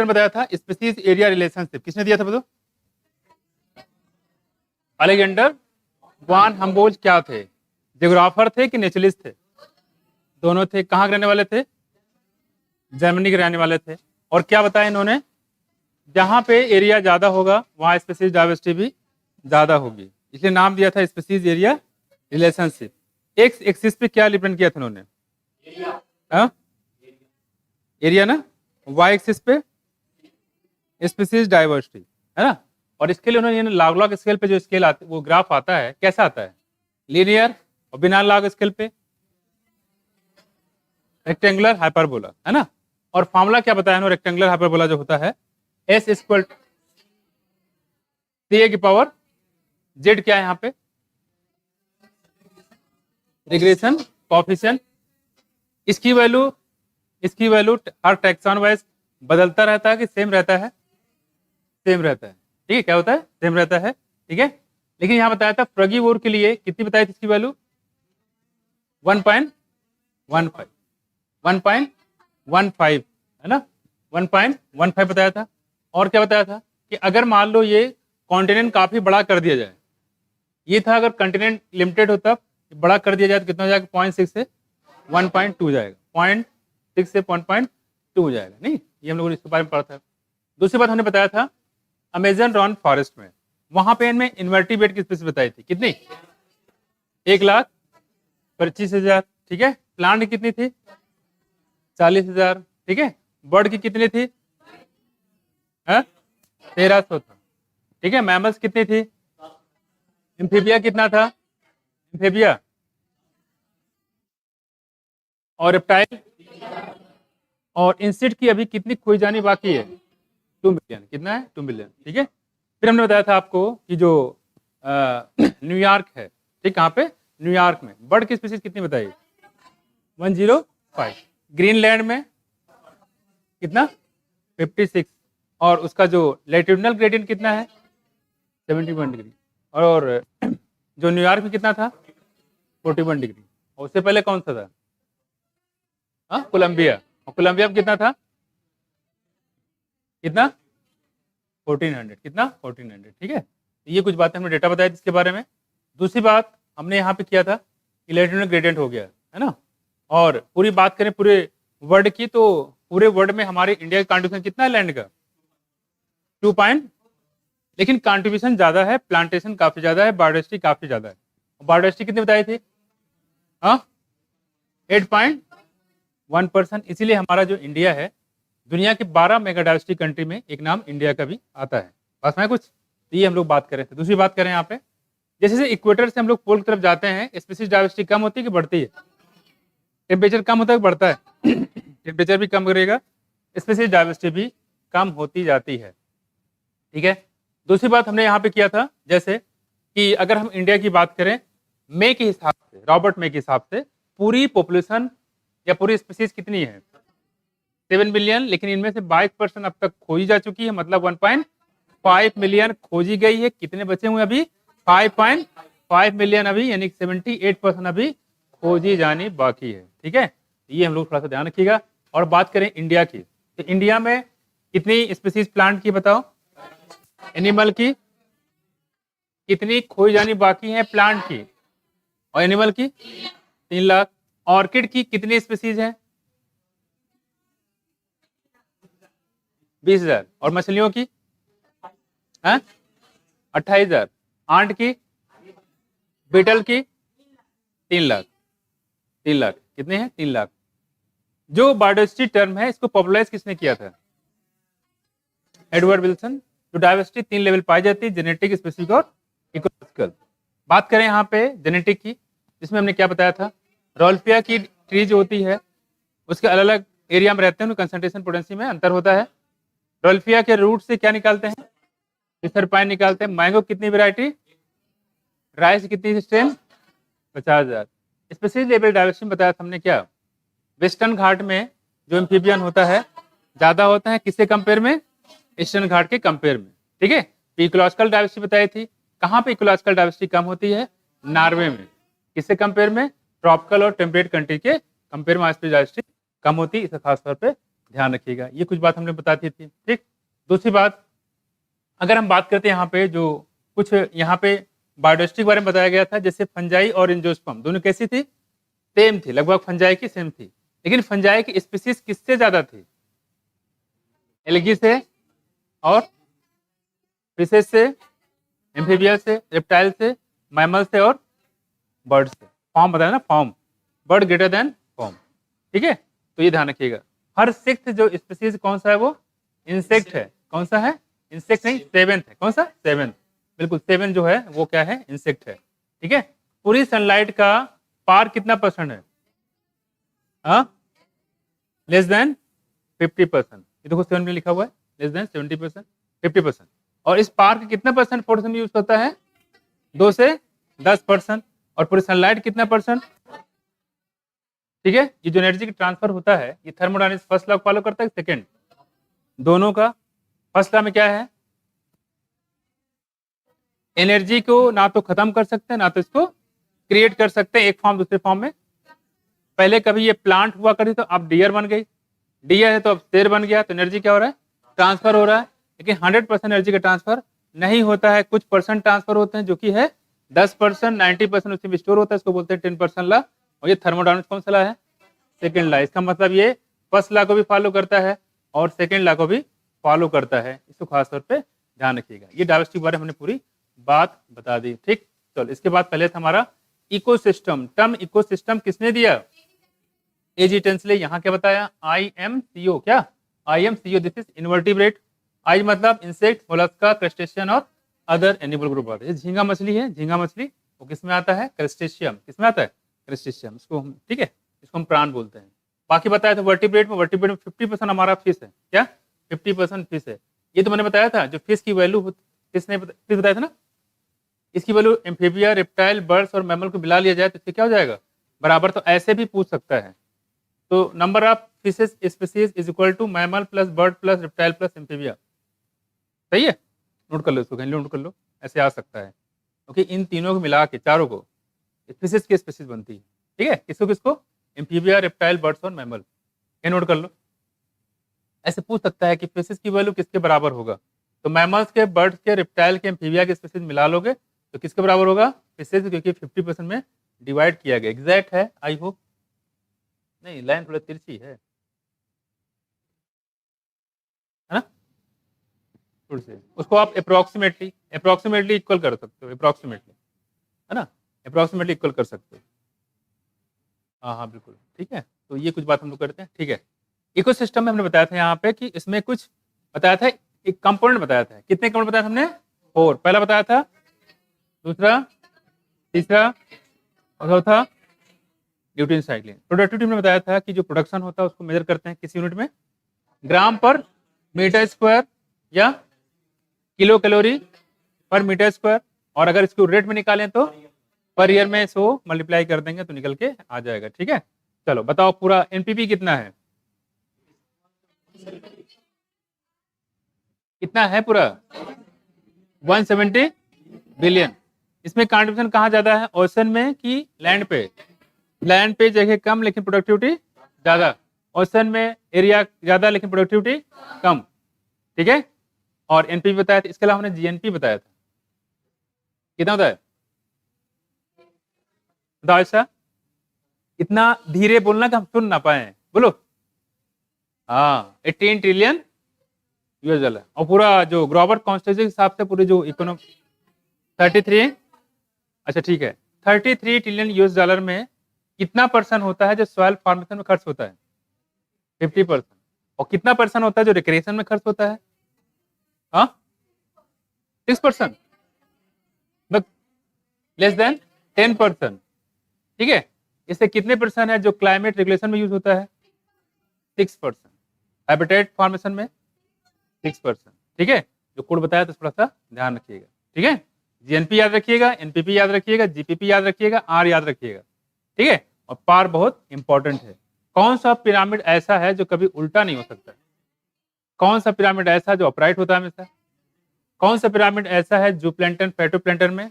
बताया था species area relationship, किसने दिया था बताओ? अलेक्जेंडर वान हम्बोल्ट क्या थे? जियोग्राफर थे कि नेचुरलिस्ट थे? दोनों थे। कहाँ के रहने वाले थे? जर्मनी के रहने वाले थे। और क्या बताया इन्होंने? जहां पे एरिया ज्यादा होगा वहां स्पीसीज डाइवर्सिटी भी ज्यादा होगी, इसलिए नाम दिया था species area relationship. X axis पे क्या रिप्रेजेंट किया था उन्होंने? एरिया ना। वाई एक्सिस पे स्पीसीज डाइवर्सिटी, है ना। और इसके लिए उन्होंने लॉग लॉग स्केल पे जो स्केल आते वो ग्राफ आता है, कैसा आता है? लीनियर। और बिना लॉग स्केल पे रेक्टेंगुलर हाइपरबोला, है ना। और फॉर्मूला क्या बताया उन्होंने? रेक्टेंगुलर हाइपरबोला जो होता है एस इक्वल सी ए की पावर जेड, क्या है यहाँ पे? Regression coefficient. इसकी वैल्यू हर टैक्सॉन वाइज बदलता रहता है कि सेम रहता है? सेम रहता है। ठीक है, क्या होता है? सेम रहता है। ठीक है, लेकिन यहाँ बताया था फ्रगीवोर के लिए कितनी बताई थी इसकी वैल्यू? 1.15 1.15, है ना। 1.15 बताया था। और क्या बताया था कि अगर मान लो ये कॉन्टिनेंट काफी बड़ा कर दिया जाए, ये था अगर कॉन्टिनेंट लिमिटेड होता बड़ा कर दिया जाए तो कितना हो जाएगा? 0.6 से 1.2 जाएगा, 0.6 से 1.2 हो जाएगा। नहीं, ये हम लोगों ने इसके बारे में पढ़ा था। दूसरी बात हमने बताया था अमेजन रॉन फॉरेस्ट में, वहां पे इनमें इन्वर्टिब्रेट की स्पीसीज बताई थी, कितनी? 1,25,000। ठीक है, प्लांट कितनी थी? 40,000। ठीक है, बर्ड की कितनी थी? 1300 था। ठीक है, मैमल्स कितनी थी? एम्फीबिया कितना था? एम्फीबिया और रेप्टाइल और इंसेक्ट की अभी कितनी खोई जानी बाकी है? 2 मिलियन। कितना है? 2 मिलियन। ठीक है, फिर हमने बताया था आपको कि जो न्यूयॉर्क है, ठीक, कहाँ पे? न्यूयॉर्क में बर्ड की स्पीसीज कितनी बताइए? 105। ग्रीनलैंड में कितना? 56। और उसका जो लैटिट्यूडनल ग्रेडियंट कितना है? 71 डिग्री। और जो न्यूयॉर्क में कितना था? 41 डिग्री। और उससे पहले कौन सा था? कोलंबिया। और कोलंबिया में कितना था? कितना? 1400। कितना? 1400। ठीक है, ये कुछ बातें हमने डेटा बताया इसके बारे में। दूसरी बात हमने यहाँ पे किया था कि लैटिट्यूडनल ग्रेडियंट हो गया, है ना। और पूरी बात करें पूरे वर्ल्ड की, तो पूरे वर्ल्ड में हमारे इंडिया का कंट्रीब्यूशन कितना है लैंड का? 2 पॉइंट, लेकिन कंट्रीब्यूशन ज्यादा है, प्लांटेशन काफी ज्यादा है, बायोडाइवर्सिटी काफी ज्यादा है। बायोडाइवर्सिटी कितनी बताई थी? 8.1%। इसीलिए हमारा जो इंडिया है दुनिया के 12 मेगा डाइवर्सिटी कंट्री में एक नाम इंडिया का भी आता है। बस में कुछ ये हम लोग बात कर रहे थे। दूसरी बात करें यहाँ पे, जैसे जैसे इक्वेटर से हम लोग पोल की तरफ जाते हैं स्पीसीज डाइवर्सिटी कम होती है कि बढ़ती है? टेम्परेचर कम होता है कि बढ़ता है? टेम्परेचर भी कम करेगा, स्पीसीज डाइवर्सिटी भी कम होती जाती है। ठीक है, दूसरी बात हमने यहाँ पे किया था जैसे कि अगर हम इंडिया की बात करें मे के हिसाब से, रॉबर्ट मे के हिसाब से पूरी पॉपुलेशन या पूरी स्पीसीज कितनी है? 7 मिलियन, लेकिन इनमें से 22% अब तक खोजी जा चुकी है, मतलब 1.5 मिलियन खोजी गई है। कितने बचे हुए अभी? 5.5 मिलियन अभी, यानी 78% अभी खोजी जानी बाकी है। ठीक है, ये हम लोग थोड़ा सा ध्यान रखिएगा। और बात करें इंडिया की, तो इंडिया में कितनी स्पीसीज प्लांट की बताओ? एनिमल की कितनी खोई जानी बाकी है प्लांट की? और एनिमल की 3 लाख। ऑर्किड की कितनी स्पीसीज है? 20,000। और मछलियों की 28,000। आंट की, बीटल की 3 लाख। 3 लाख कितने हैं? 3 लाख। जो बायोडाइवर्सिटी टर्म है इसको पॉपुलराइज किसने किया था? Edward Wilson. जो डाइवर्सिटी 3 लेवल पाई जाती है, जेनेटिक, स्पेसिफिक और इकोलॉजिकल। बात करें यहाँ पे जेनेटिक की, जिसमें हमने क्या बताया था? रोल्फिया की ट्री जो होती है उसके अलग अलग एरिया में रहते हैं, उनके कंसंट्रेशन पोटेंसी में अंतर होता है। रोल्फिया के रूट से क्या निकालते हैं? पिसरपाइन निकालते हैं। मैंगो कितनी वैरायटी? राइस कितनी स्ट्रेन? 50,000। स्पीसीज लेवल डाइवर्सिटी बताया था हमने क्या? वेस्टर्न घाट में जो एम्फीबियन होता है ज्यादा होता है, किससे कंपेयर में? ईस्टर्न घाट के कंपेयर में। ठीक है, इकोलॉजिकल डाइवर्सिटी बताई थी। कहाँ पे इकोलॉजिकल डाइवर्सिटी कम होती है? नॉर्वे में। किससे कंपेयर में? ट्रॉपिकल और टेम्परेट कंट्री के कंपेयर में डाइवर्सिटी कम होती है, इसे खास तौर पे ध्यान रखिएगा, ये कुछ बात हमने बताती थी। ठीक, दूसरी बात, अगर हम बात करते हैं यहाँ पे जो कुछ यहाँ पे बायोडाइवर्सिटी के बारे में बताया गया था, जैसे फंजाई और एंजियोस्पर्म दोनों कैसी थी, सेम थी, लगभग फंजाई की सेम थी, लेकिन फंजाई की स्पीसीज किससे ज्यादा थी, एल्गी से और फिशेस से, एम्फीबिया से, रेप्टाइल से, मैमल से और बर्ड से। फॉर्म बताया ना, form, bird greater than form. ठीक है, तो ये ध्यान रखिएगा। हर सिक्स्थ जो स्पीसीज कौन सा है, वो इंसेक्ट है। कौन सा है, इंसेक्ट नहीं, सेवेंथ है। कौन सा, सेवेंथ, बिल्कुल सेवन जो है वो क्या है, इंसेक्ट है। ठीक है, पूरी सनलाइट का पार कितना परसेंट है, लेस देन 50%। ये देखो 7 में लिखा हुआ है, लेस देन 70%, 50%। और इस पार का कितना परसेंट पोर्शन यूज होता है, 2 से 10%। और पूरी सनलाइट कितना परसेंट। ठीक है, ये जो एनर्जी की ट्रांसफर होता है, ये थर्मोडायनेमिक्स फर्स्ट लॉ फॉलो करता है, सेकंड, दोनों का। फर्स्ट लॉ में क्या है, एनर्जी को ना तो खत्म कर सकते हैं, ना तो इसको क्रिएट कर सकते हैं एक फॉर्म दूसरे फॉर्म में। पहले कभी ये प्लांट हुआ करती तो अब डियर बन गई, डियर है तो अब शेर बन गया, तो एनर्जी क्या हो रहा है, ट्रांसफर हो रहा है। लेकिन 100% एनर्जी का ट्रांसफर नहीं होता है, कुछ परसेंट ट्रांसफर होते हैं, जो कि है 10%, 90% उसमें स्टोर होता है, इसको बोलते हैं 10% ला। और ये थर्मोडायनामिक्स कौन सा ला है, सेकेंड ला। इसका मतलब ये फर्स्ट ला को भी फॉलो करता है और सेकेंड ला को भी फॉलो करता है, इसको खासतौर पर ध्यान रखिएगा। ये डायवर्सिटी के बारे में हमने पूरी बात बता दी। ठीक, चलो इसके बाद पहले था हमारा इकोसिस्टम। टर्म इकोसिस्टम किसने दिया, एजी टेंसले। यहाँ क्या बताया, IMCO, क्या IMCO, दिस इज इनवर्टिब्रेट। आई मतलब इंसेक्ट, मोलस्का, क्रस्टेशियन और अदर एनिमल ग्रुप आता है। झींगा मछली है, झींगा मछली वो किसमें आता है, क्रस्टेशियम। किसमें आता है, क्रस्टेशियम, इसको हम, ठीक है, इसको हम प्राण बोलते हैं। बाकी बताया था वर्टिब्रेट में, वर्टिब्रेट में 50% हमारा फिश है, क्या 50% फिश है। ये तो मैंने बताया था, जो फिश की वैल्यू, फिश ने फिश बताया था ना, इसकी वैल्यू एम्फीबिया, रेप्टाइल, बर्ड्स और मैमल को मिला लिया जाए तो इससे क्या हो जाएगा, बराबर। तो ऐसे भी पूछ सकता है, तो number of fishes species is equal to mammal plus bird plus reptile plus amphibia. सही है, नोट कर लो इसको, कहीं नोट कर लो, ऐसे आ सकता है, क्योंकि इन तीनों को मिला के, चारों को, फिशेस की स्पीसीज बनती है। ठीक है, किसको किसको, एम्फीबिया, रेप्टाइल, बर्ड्स और मैमल। ये नोट कर लो, ऐसे पूछ सकता है कि फिशेस की वैल्यू किसके बराबर होगा। तो मैमल्स के, बर्ड्स के, रेप्टाइल के, एम्फीबिया के स्पीसीज मिला लोगे तो किसके बराबर होगा, फिशेस, क्योंकि 50% में डिवाइड किया गया। एग्जैक्ट है, आई होप। नहीं, लाइन थोड़ा तिरछी है ना, थोड़ी सी, उसको आप अप्रोक्सीमेटली इक्वल कर सकते हो, अप्रोक्सीमेटली, है ना, अप्रोक्सीमेटली इक्वल कर सकते हो। हाँ हाँ बिल्कुल, ठीक है। तो ये कुछ बात हम लोग करते हैं। ठीक है, इकोसिस्टम में हमने बताया था यहाँ पे कि इसमें कुछ बताया था, एक कंपोनेंट बताया था। कितने कंपोनेंट बताया था हमने, 4। पहला बताया था, दूसरा, तीसरा और चौथा न्यूट्रिएंट साइक्लिंग। प्रोडक्टिविटी में बताया था कि जो प्रोडक्शन होता है उसको मेजर करते हैं किस यूनिट में, ग्राम पर मीटर स्क्वायर या किलो कैलोरी पर मीटर स्क्वायर। और अगर इसको रेट में निकालें तो पर ईयर में 100 मल्टीप्लाई कर देंगे तो निकल के आ जाएगा। ठीक है, चलो बताओ पूरा एनपीपी कितना है, कितना है पूरा, 170 बिलियन। इसमें कंट्रीब्यूशन कहाँ ज्यादा है, ओशन में कि लैंड पे, लैंड पे जगह कम लेकिन प्रोडक्टिविटी ज्यादा, ओशन में एरिया ज्यादा लेकिन प्रोडक्टिविटी कम। ठीक है, और एनपीपी बताया था, इसके अलावा हमने जीएनपी बताया था, कितना होता है बताओ। ऐसा इतना धीरे बोलना कि हम सुन ना पाए, बोलो। हाँ, 18 ट्रिलियन यूएस डॉलर। और पूरा जो ग्लोबल कॉन्स्टिट्यूशन के हिसाब से पूरी जो इकोनॉमी 33, अच्छा ठीक है, 33 ट्रिलियन यूएस डॉलर में कितना परसेंट होता है जो सॉइल फॉर्मेशन में खर्च होता है, 50%। और कितना परसेंट होता है जो रिक्रिएशन में खर्च होता है, हाँ 6%, लेस देन 10%। ठीक है, इससे कितने परसेंट है जो क्लाइमेट रेगुलेशन में यूज होता है, 6%। हैबिटेट फॉर्मेशन में 6%। ठीक है, जो कोड बताया तो थोड़ा सा ध्यान रखिएगा। ठीक है, जीएनपी याद रखिएगा, एनपीपी याद रखिएगा, जीपीपी याद रखिएगा, आर याद रखिएगा। ठीक है, और पार बहुत इंपॉर्टेंट है। कौन सा पिरामिड ऐसा है जो कभी उल्टा नहीं हो सकता, कौन सा पिरामिड ऐसा जो अपराइट होता है हमेशा, कौन सा पिरामिड ऐसा है जो प्लेंटन फाइटोप्लैंटन में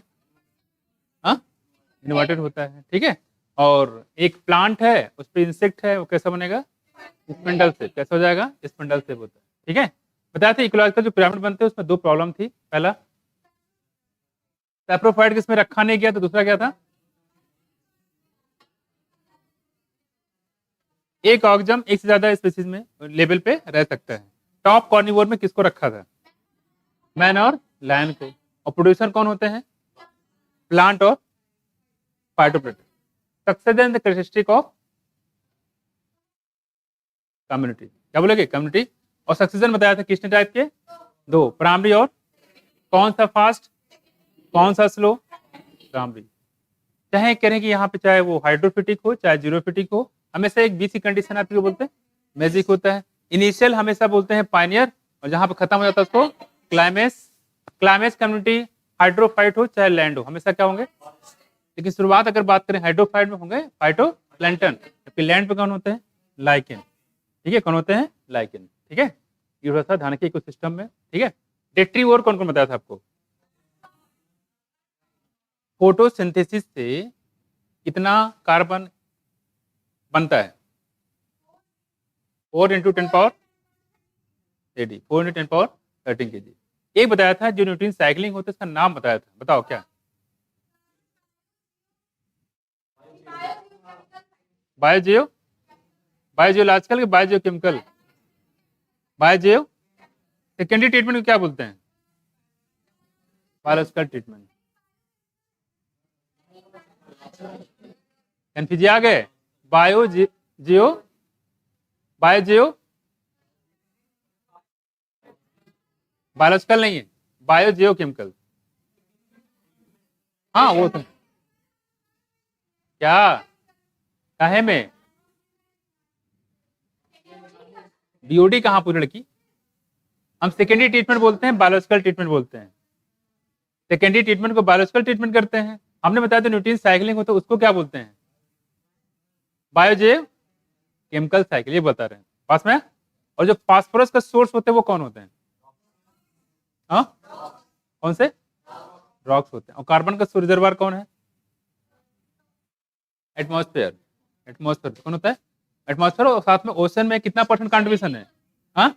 इन्वर्टेड होता है। ठीक है, और एक प्लांट है उस पर इंसेक्ट है, वो कैसा बनेगा, स्पिंडल शेप। कैसे हो जाएगा? स्पिंडल शेप होता है। ठीक है, बताया था इकोलॉजिकल जो पिरामिड बनते हैं उसमें दो प्रॉब्लम थी। पहला, सैप्रोफाइट किसमें रखा नहीं गया, तो दूसरा क्या था, एक ऑर्गेनिज्म एक से ज्यादा स्पीसीज में लेवल पे रह सकता है। टॉप कॉर्निवोर में किसको रखा था? मैन और लायन को। और प्रोड्यूसर कौन होते हैं? प्लांट और phytoplankton. Succession the characteristic of community. क्या बोलेगे? कम्युनिटी। और सक्सेशन बताया था किसने टाइप के? दो, प्राइमरी और कौन सा फास्ट, कौन सा स्लो? प्राइमरी। चाहे करें कि यहाँ पे चाहे वो हाइड्रोफिटिक हो चाहे जीरोफिटिक हो, हमेशा एक बीच की कंडीशन आती है, बोलते हैं मैजिक होता है। इनिशियल हमेशा बोलते हैं पायनियर, और जहां पे खत्म हो जाता है उसको क्लाइमेक्स। क्लाइमेक्स कम्युनिटी हाइड्रोफाइट हो चाहे लैंड हो, हमेशा क्या होंगे? लेकिन शुरुआत अगर बात करें हाइड्रोफाइट में होंगे फाइटोप्लैंक्टन, जबकि लैंड पे कौन होते हैं? लाइकेन। ठीक है, कौन होते हैं? लाइकेन। ठीक है, ये थोड़ा सा ध्यान रखिए इकोसिस्टम में। ठीक है, डेट्रीवोर कौन कौन बताया था आपको? फोटोसिंथेसिस से कितना कार्बन बनता है? 4 × 10 पावर AD, 4 × 10 पावर 13 kg। एक बताया था जो न्यूट्रिएंट साइक्लिंग होता है, इसका नाम बताया था, बताओ क्या? बायोजियो, बायोजियोलॉजिकल के बायोजियोकेमिकल? बायोजियो। सेकेंडरी ट्रीटमेंट को क्या बोलते हैं? Biological treatment. कन्फ्यूजन आ गए? बायोजियो, बायोजियो बायोलॉजिकल नहीं है, बायोजियोकेमिकल। हाँ वो तो क्या काहे में बीओडी कहाँ पूरी लड़की? हम सेकेंडरी ट्रीटमेंट बोलते हैं, बायोलॉजिकल ट्रीटमेंट बोलते हैं। सेकेंडरी ट्रीटमेंट को बायोलॉजिकल ट्रीटमेंट करते हैं। हमने बताया था न्यूट्रिएंट साइक्लिंग होता है, उसको क्या बोलते हैं? बायोजियो केमिकल साइकिल, ये बता रहे हैं पास में। और जो फास्फोरस का सोर्स होते हैं वो कौन होते हैं? हाँ, कौन से? रॉक्स होते हैं। और कार्बन का रिजर्वायर कौन है? एटमॉस्फेयर। एटमॉस्फेयर कौन होता है? एटमॉस्फेयर। और साथ में ओशन में कितना परसेंट कंट्रीब्यूशन है? हाँ,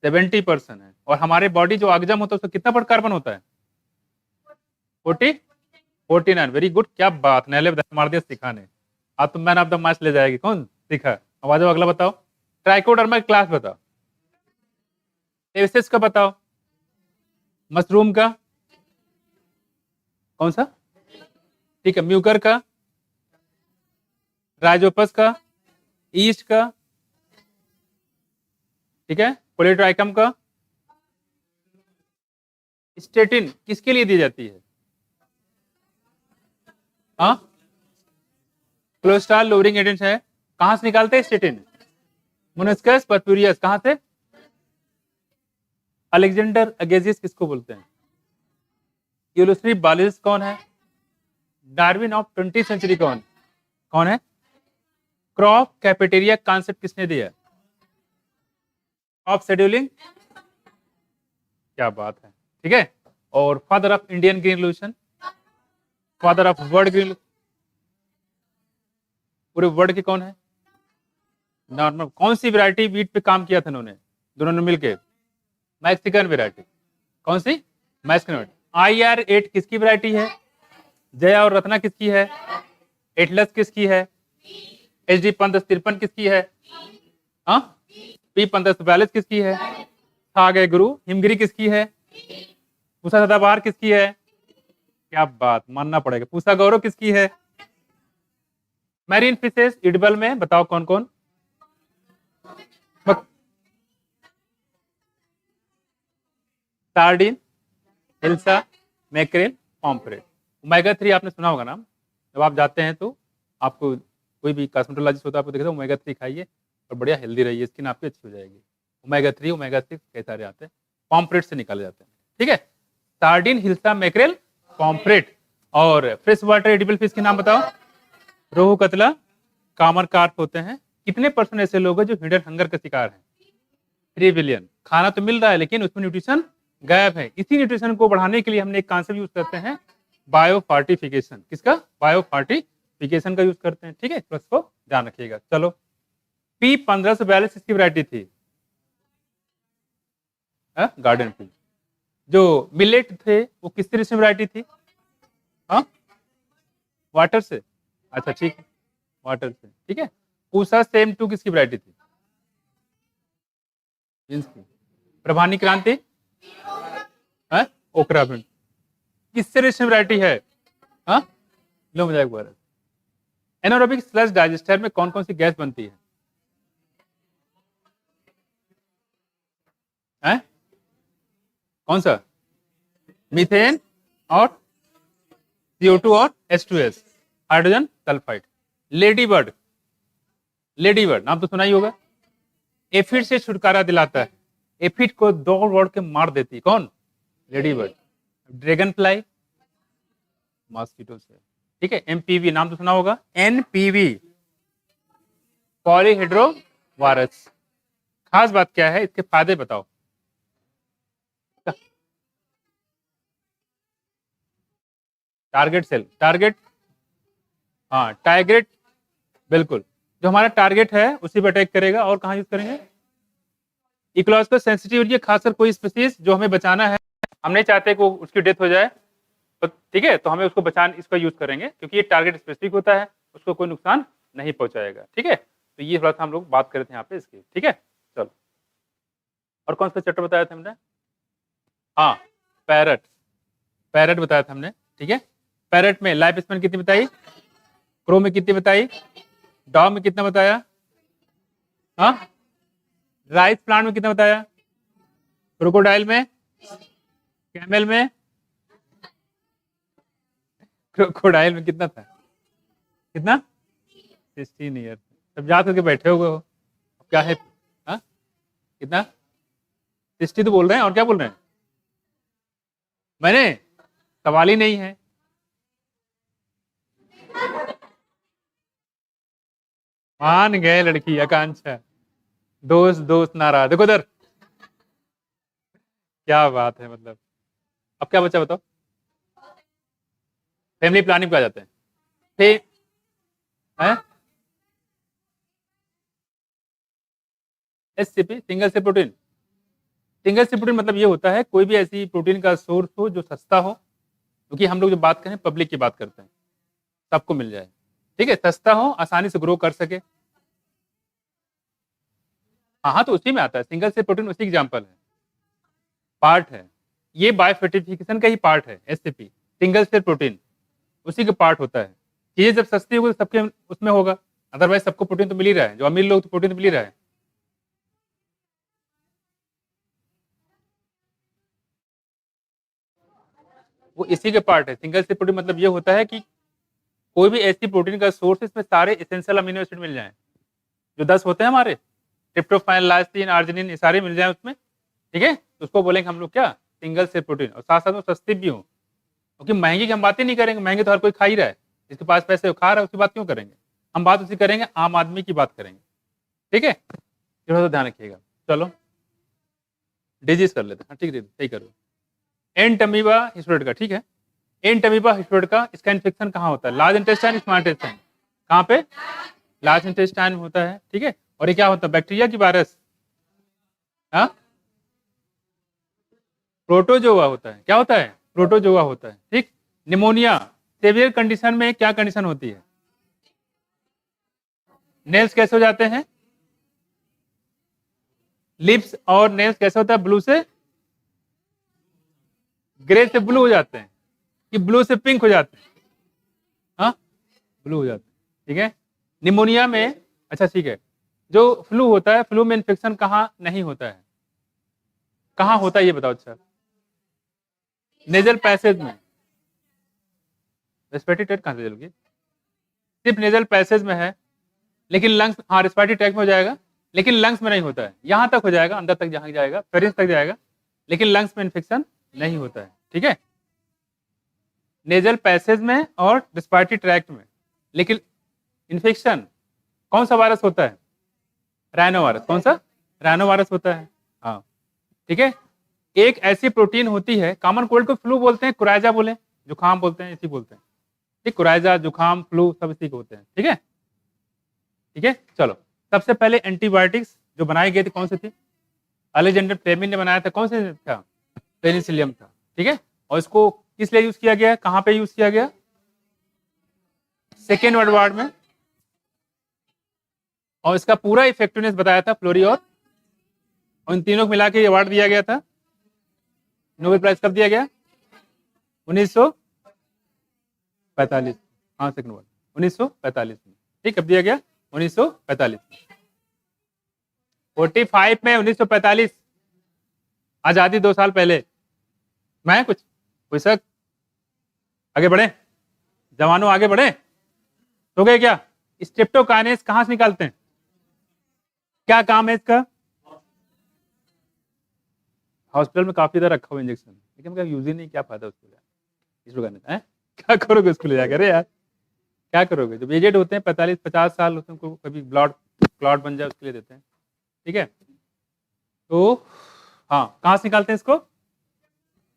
70% है। और हमारे बॉडी जो ऑर्गेनिज्म होता है उसका कितना परसेंट कार्बन होता है? 49। वेरी गुड, क्या बात, नहले मार दिया सिखाने। आप तो मैन ऑफ द मैच ले जाएगी। कौन सिखा? आवाज अगला बताओ। ट्राइकोडर्मा क्लास बताओ। एविसेस का बताओ। मशरूम का कौन सा? ठीक है, म्यूकर का, राइजोपस का, ईस्ट का, ठीक है, पोलिट्राइकम का। स्टेटिन किसके लिए दी जाती है? हाँ, कोलेस्ट्रॉल लोअरिंग एजेंट है। कहां से निकालते हैं स्टेटिन? Molluscs purpureus. कहां से? अलेक्जेंडर अगेजिस किसको बोलते हैं? यूलुसरी बालिस कौन है? डार्विन ऑफ 20th सेंचुरी कौन है? क्रॉप कैफेटेरिया कॉन्सेप्ट किसने दिया? Crop scheduling. क्या बात है। ठीक है, और father of Indian green revolution, father of world green, पूरे वर्ल्ड के कौन है? नॉर्मल। कौन सी वैरायटी वीट पे काम किया था इन्होंने दोनों ने मिलकर? Mexican variety. कौन सी? मैक्सिकन। IR8 किसकी वैरायटी है? जया और रत्ना किसकी है? एटलस किसकी है? HD 1553 किसकी है? हाँ, P 1542 किसकी है? आ गए गुरु। हिमगिरी किसकी है? पूसा सदाबहार किसकी है? क्या बात, मानना पड़ेगा। पूसा गौरव किसकी है? मैरीन फिशेस इडिबल में बताओ कौन कौन? Sardine, hilsa, mackerel, pomfret. Omega 3 आपने सुना होगा नाम। जब आप जाते हैं तो आपको कोई भी कॉस्मेटोलॉजिस्ट होता है, आपको देखता है ओमेगा 3 खाइए और बढ़िया हेल्दी रहिए, स्किन आपकी अच्छी हो जाएगी। ओमेगा 3, ओमेगा 6 कई सारे आते हैं, पॉम्फ्रेट से निकाले जाते हैं। ठीक है, सार्डिन, हिल्सा, मैक्रेल, पॉम्फ्रेट। और फ्रेश वाटर एडिबल फिश के नाम बताओ। रोहू, कतला, कामर कार्प होते हैं। कितने परसेंट ऐसे लोग हैं जो हिडन हंगर का शिकार हैं? 3 बिलियन। खाना तो मिल रहा है लेकिन उसमें न्यूट्रिशन गायब है। इसी न्यूट्रिशन को बढ़ाने के लिए हमने एक कॉन्सेप्ट यूज करते हैं, बायोफॉर्टिफिकेशन। किसका? बायोफॉर्टिफिकेशन का यूज करते हैं। ठीक है, तो इसको ध्यान रखिएगा। चलो P1542 किसकी वैरायटी थी? Garden pea. जो मिलेट थे वो किस तरह से वैरायटी थी? हाँ, वाटर से। अच्छा ठीक है, वाटर से, ठीक है। पूसा सेम टू किसकी वैरायटी थी? बीन्स की। प्रभानी क्रांति? ओकरा बीन किस तरह से वैरायटी है? हाँ, लो मजाक बोल। एनारोबिक स्लश डाइजेस्टर में कौन कौन सी गैस बनती है? हैं? कौन सा? मीथेन और CO2 और H2S, hydrogen sulphide. Lady bird, lady bird नाम तो सुना ही होगा। एफिड से छुटकारा दिलाता है, एफिड को दौड़ के मार देती है, कौन? Lady bird. Dragon fly, mosquito से, ठीक है। MPV नाम तो सुना होगा, NPV, पॉलीहेड्रोवायरस। खास बात क्या है, इसके फायदे बताओ। टारगेट सेल, टारगेट, हाँ टारगेट, बिल्कुल जो हमारा टारगेट है उसी पर अटैक करेगा। और कहाँ यूज करेंगे? इकोलॉजिकल सेंसिटिविटी, खासकर कोई स्पीसीज जो हमें बचाना है, हम नहीं चाहते कि उसकी डेथ हो जाए, तो ठीक है, तो हमें उसको बचाने इसका यूज करेंगे, क्योंकि ये टारगेट स्पेसिफिक होता है, उसको कोई नुकसान नहीं पहुंचाएगा, ठीक है। तो ये थोड़ा सा हम लोग बात करे थे यहाँ पे इसकी, ठीक है। चलो, और कौन सा चैप्टर बताया था हमने? हाँ, पैरट, पैरट बताया था हमने, ठीक है। पैरट में लाइफ स्पैन कितनी बताई? क्रो में कितनी बताई? डॉग में कितना बताया? हाँ, राइस प्लांट में कितना बताया? क्रोकोडाइल में, कैमल में, क्रोकोडाइल में कितना था? कितना? 16 ईयर। तब जा करके बैठे हुए हो, क्या है? हाँ, कितना? 60 तो बोल रहे हैं, और क्या बोल रहे हैं? मैंने सवाल ही नहीं है। मान गए लड़की आकांक्षा, दोस्त दोस्त नारा, देखो इधर, क्या बात है। मतलब अब क्या बचा बताओ? फैमिली प्लानिंग पे आ जाते हैं। फिर SCP, सिंगल से प्रोटीन। सिंगल से प्रोटीन मतलब ये होता है कोई भी ऐसी प्रोटीन का सोर्स हो जो सस्ता हो, क्योंकि हम लोग जो बात करें पब्लिक की बात करते हैं, सबको मिल जाए, ठीक है, सस्ता हो, आसानी से ग्रो कर सके। हाँ हाँ, तो उसी में आता है, सिंगल से प्रोटीन उसी एग्जाम्पल है, पार्ट है, ये बायोफोर्टिफिकेशन का ही पार्ट है। SCP, सिंगल सेल प्रोटीन, उसी का पार्ट होता है। चीजें जब सस्ती होगी तो सबके उसमें होगा, अदरवाइज सबको प्रोटीन तो मिल ही रहा है, जो अमीर लोग तो प्रोटीन तो मिल ही रहा है। वो इसी के पार्ट है। सिंगल सेल प्रोटीन मतलब ये होता है कि कोई भी ऐसी प्रोटीन का सोर्स इसमें सारे एसेंशियल अमीनो एसिड मिल जाएं, जो 10 होते हैं हमारे, ट्रिप्टोफैन, लाइसिन, आर्जिनिन, ये सारे मिल जाए उसमें, ठीक है, तो उसको बोलेंगे हम लोग क्या? Single cell protein. और साथ साथ वो सस्ती भी हो, क्योंकि महंगी की हम बातें नहीं करेंगे, महंगे तो हर कोई खा ही रहा है, जिसके पास पैसे वो खा रहा है, उसकी बात क्यों करेंगे? हम बात उसी करेंगे, आम आदमी की बात करेंगे, ठीक है। थोड़ा सा ध्यान रखिएगा। चलो डिजीज कर लेते हैं, हाँ ठीक है, सही करो। एंटमीबा हिस्टोरेट का, ठीक है। एंटमीबा हिस्टोरेट का, इसका इन्फेक्शन कहाँ होता है? Large intestine, small intestine? कहाँ पे? लार्ज इंटेस्टाइन में होता है, ठीक है। और ये क्या होता है, बैक्टीरिया की वायरस? हाँ, प्रोटोजोआ होता है। क्या होता है? प्रोटोजोआ होता है, ठीक। निमोनिया सेवियर कंडीशन में क्या कंडीशन होती है? नेल्स कैसे हो जाते हैं? लिप्स और नेल्स कैसे होता है? ब्लू से ग्रे से ब्लू हो जाते हैं, कि ब्लू से पिंक हो जाते हैं? हाँ, ब्लू हो जाते हैं, ठीक है। निमोनिया में, अच्छा ठीक है, जो फ्लू होता है, फ्लू में इन्फेक्शन कहाँ नहीं होता है? कहाँ होता है ये बताओ। अच्छा, नेजल पैसेज में। रेस्पिरेटरी ट्रैक्ट कहाँ से चलोगी? सिर्फ नेजल पैसेज में है, लेकिन लंग्स, हाँ रेस्पिरेटरी ट्रैक्ट में हो जाएगा, लेकिन लंग्स में नहीं होता है। यहाँ तक हो जाएगा, अंदर तक जहाँ जाएगा, फेरिंक्स तक जाएगा, लेकिन लंग्स में इन्फेक्शन नहीं होता है, ठीक है। नेजल पैसेज में और रेस्पिरेटरी ट्रैक्ट में, लेकिन इन्फेक्शन कौन सा वायरस होता है? Rhino virus. कौन सा? राइनो वायरस होता है, हाँ, ठीक है। एक ऐसी प्रोटीन होती है, कॉमन कोल्ड को फ्लू बोलते हैं, कुराइजा बोले, जुकाम बोलते हैं, इसी बोलते हैं, ठीक। कुराइजा, जुकाम, फ्लू सब इसी को होते हैं, ठीक है, ठीक है। चलो सबसे पहले एंटीबायोटिक्स जो बनाई गई थी कौन सी थी? अलेक्जेंडर फ्लेमिंग ने बनाया था। कौन से था? पेनिसिलियम था। ठीक है, और इसको किस लिए यूज किया गया? कहां पे यूज किया गया? सेकेंड वर्ल्ड वॉर में। और इसका पूरा इफेक्टिवनेस बताया था फ्लोरी और इन तीनों को मिला के अवार्ड दिया गया था। नोबेल प्राइज कब दिया गया? 1945। हाँ, सेकंड वर्ल्ड 1945 में। ठीक, कब दिया गया? 1945 में। 45 में 1945, आजादी 2 साल पहले। मैं कुछ कोई शक? आगे बढ़े जवानों, आगे बढ़े। तो गए क्या? स्ट्रेप्टोकाइनेस कहां से निकालते हैं? क्या काम है इसका? हॉस्पिटल में काफी इधर रखा हुआ इंजेक्शन, लेकिन क्या यूज ही नहीं, क्या फायदा उसको? क्या करोगे उसको ले जाकर? अरे यार क्या करोगे? जब एजेड होते हैं 45-50 साल होते हैं, उनको कभी ब्लड क्लॉट बन जाए उसके लिए देते हैं। ठीक है, तो हाँ, कहाँ से निकालते हैं इसको?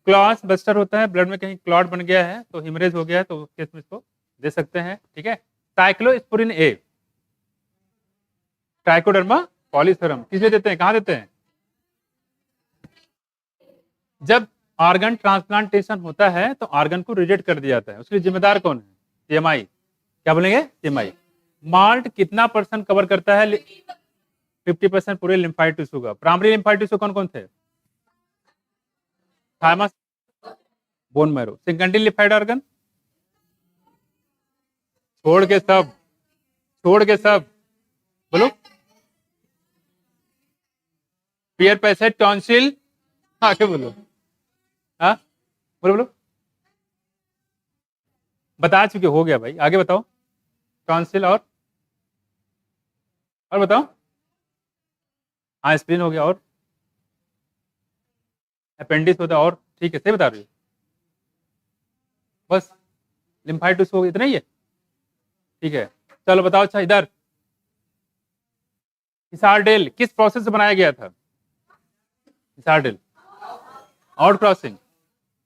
क्लॉस बस्टर होता है, ब्लड में कहीं क्लॉट बन गया है तो हिमरेज हो गया है, तो उस केस में इसको दे सकते हैं। ठीक है, साइक्लोस्पोरिन ए, ट्राइकोडर्मा पॉलीफेरम किस लिए देते हैं? कहाँ देते हैं? जब ऑर्गन ट्रांसप्लांटेशन होता है तो ऑर्गन को रिजेक्ट कर दिया जाता है, उसके लिए जिम्मेदार कौन है? सीएमआई। क्या बोलेंगे? सीएमआई। माल्ट कितना % कवर करता है? 50% पूरे लिम्फाइड टिश्यू का। प्राइमरी लिम्फाइड टिश्यू कौन कौन थे? Thymus, bone marrow. Secondary lymphoid organ छोड़ के सब, छोड़ के सब बोलो। पियर पैसेट, टॉन्सिल, आगे बोलो। हाँ, बोलो बोलो। बता चुके, हो गया भाई, आगे बताओ। टॉन्सिल और बताओ। हाँ, स्प्लीन हो गया, और अपेंडिक्स होता है, और ठीक है, सही बता रही हो। बस लिम्फाइड टिश्यू हो गया, इतना ही है। ठीक है, चलो बताओ। अच्छा, इधर हिसारडेल किस प्रोसेस से बनाया गया था? Hisardale out crossing.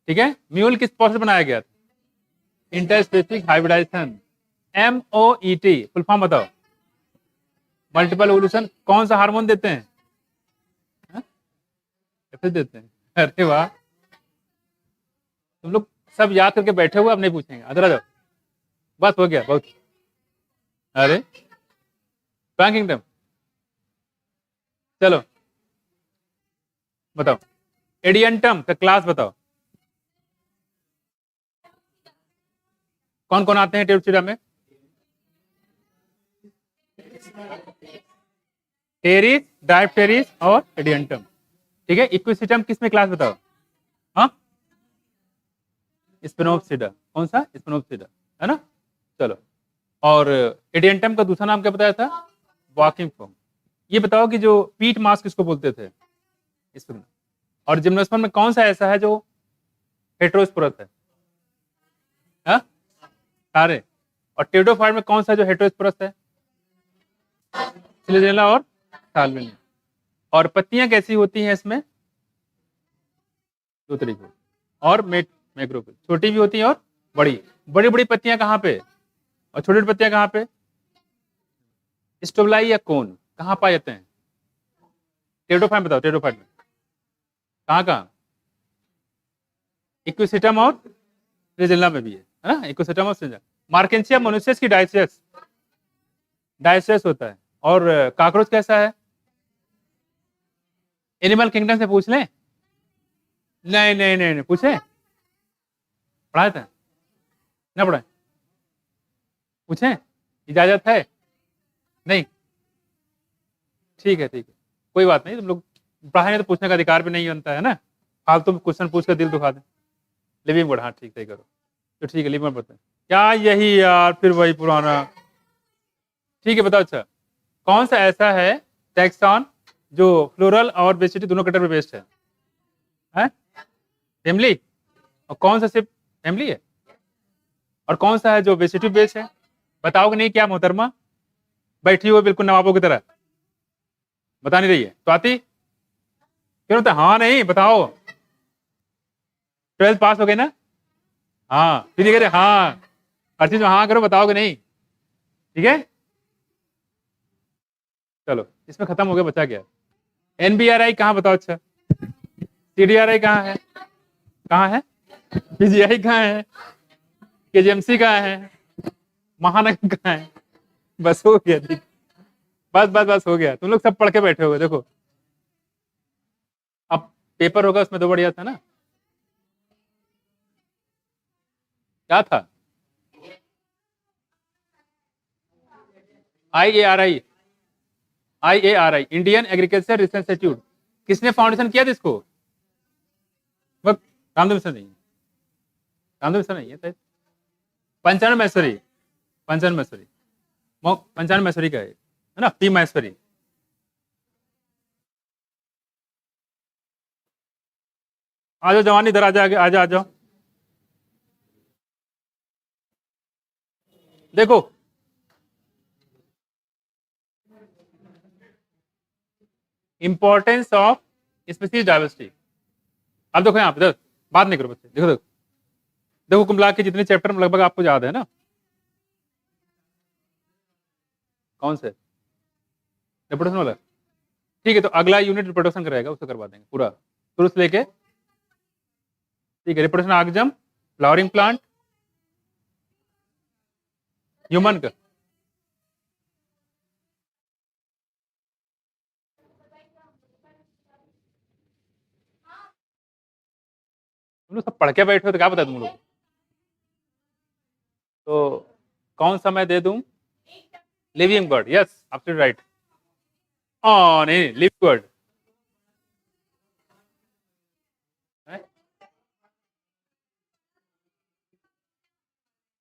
ठीक है, म्यूल किस प्रोसेस बनाया गया था? Interspecific hybridization. MOET full form बताओ। Multiple evolution. कौन सा हार्मोन देते हैं? फिर देते हैं। अरे वाह, तुम लोग सब याद करके बैठे हुए, अब नहीं पूछेंगे। अदर जाओ, बस हो गया, बहुत। अरे किंगडम, चलो बताओ। एडियंटम का क्लास बताओ। कौन कौन आते हैं टेरोप्सिडा में? टेरिस, डायप्टेरिस और एडियंटम। ठीक है, इक्विसिटम किस में क्लास बताओ? हाँ, स्पिनोप्सिडा। कौन सा? स्पिनोप्सिडा, है ना। चलो, और एडियंटम का दूसरा नाम क्या बताया था? Walking form. ये बताओ कि जो पीट मास किसको बोलते थे? स्पिनो। और जिम्नोस्पर्म में कौन सा ऐसा है जो हेटेरोस्पोरस है? हाँ, सारे। और टेरिडोफाइट में कौन सा जो हेटेरोस्पोरस है? सिलेजेला और साल्विनिया। और पत्तियां कैसी होती हैं इसमें? 2 तरीके, और मैक्रोफिल, छोटी भी होती हैं और बड़ी। बड़ी बड़ी पत्तियां कहाँ पे, और छोटी छोटी पत्तियां कहाँ पे? स्टोबलाई या कोन कहाँ पाए जाते हैं? टेरिडोफाइट बताओ। टेरिडोफाइट में कहाँ कहाँ? इक्विसिटम और फ्लैजेला में भी है ना, इक्विसिटम और फ्लैजेला। मार्केंसिया मोनुसेस की डायसेस, डायसेस होता है। और कॉकरोच कैसा है? एनिमल किंगडम से पूछ लें? नहीं नहीं नहीं, नहीं। पूछे? पढ़ाए थे ना? पढ़ाए? पूछे? इजाजत है? नहीं, ठीक है, ठीक है, कोई बात नहीं। तुम लोग पढ़ाएंगे तो पूछने का अधिकार भी नहीं बनता है ना। फालतू में क्वेश्चन पूछ कर दिल दुखा दे। लिविंग वर्ड, हाँ ठीक, सही करो। तो ठीक है, लिविंग वर्ड बताए क्या? यही यार, फिर वही पुराना। ठीक है, बताओ। अच्छा, कौन सा ऐसा है टैक्सॉन जो फ्लोरल और वेजिटेटिव दोनों कैटेगरी बेस्ड है? फैमिली। और कौन सा सिर्फ फैमिली है? और कौन सा है जो वेजिटेटिव बेस्ड है? बताओगे नहीं क्या मोहतरमा? बैठी हुई बिल्कुल नवाबों की तरह, बता नहीं रही है तो आती क्यों होता? हाँ नहीं, बताओ। 12th पास हो गए ना? हाँ, फिर ये कह रहे हाँ, हर चीज में हाँ करो, बताओगे नहीं। ठीक है, चलो इसमें खत्म हो गया, बचा गया NBRI कहाँ बताओ। अच्छा CDRI कहाँ है, कहाँ है, PGI कहाँ है, KGMC कहाँ है, महानगर कहाँ है। बस हो गया, ठीक, बस बस बस हो गया। तुम लोग सब पढ़ के बैठे हो, देखो अब पेपर होगा उसमें तो बढ़िया था ना। क्या था, IARI Indian agriculture research institute. किसने फाउंडेशन किया था इसको, वह रामदेव मिश्र नहीं है, रामदेव मिश्र नहीं है शायद, पंचानन महेश्वरी, पंचानन महेश्वरी, पंचानन महेश्वरी का है ना, P महेश्वरी। आ जाओ जवानी, इधर आ जाओ, आ जाओ। देखो इंपॉर्टेंस ऑफ स्पीसीज डाइवर्सिटी। अब देखो यहाँ पे, बात नहीं करो बच्चे, देखो देखो देखो कुमला के जितने चैप्टर लगभग आपको याद है ना, कौन से, रिप्रोडक्शन वाला। ठीक है, तो अगला यूनिट रिप्रोडक्शन का रहेगा, उसको करवा देंगे पूरा शुरू से लेके। ठीक है, रिप्रोडक्शन आगजम, फ्लावरिंग प्लांट, ह्यूमन का। तुम लोग सब पढ़ के बैठे हो तो क्या बता तुम लोग। तो कौन सा मैं दे दूं, living bird, yes absolutely right. नहीं, लिविंग बर्ड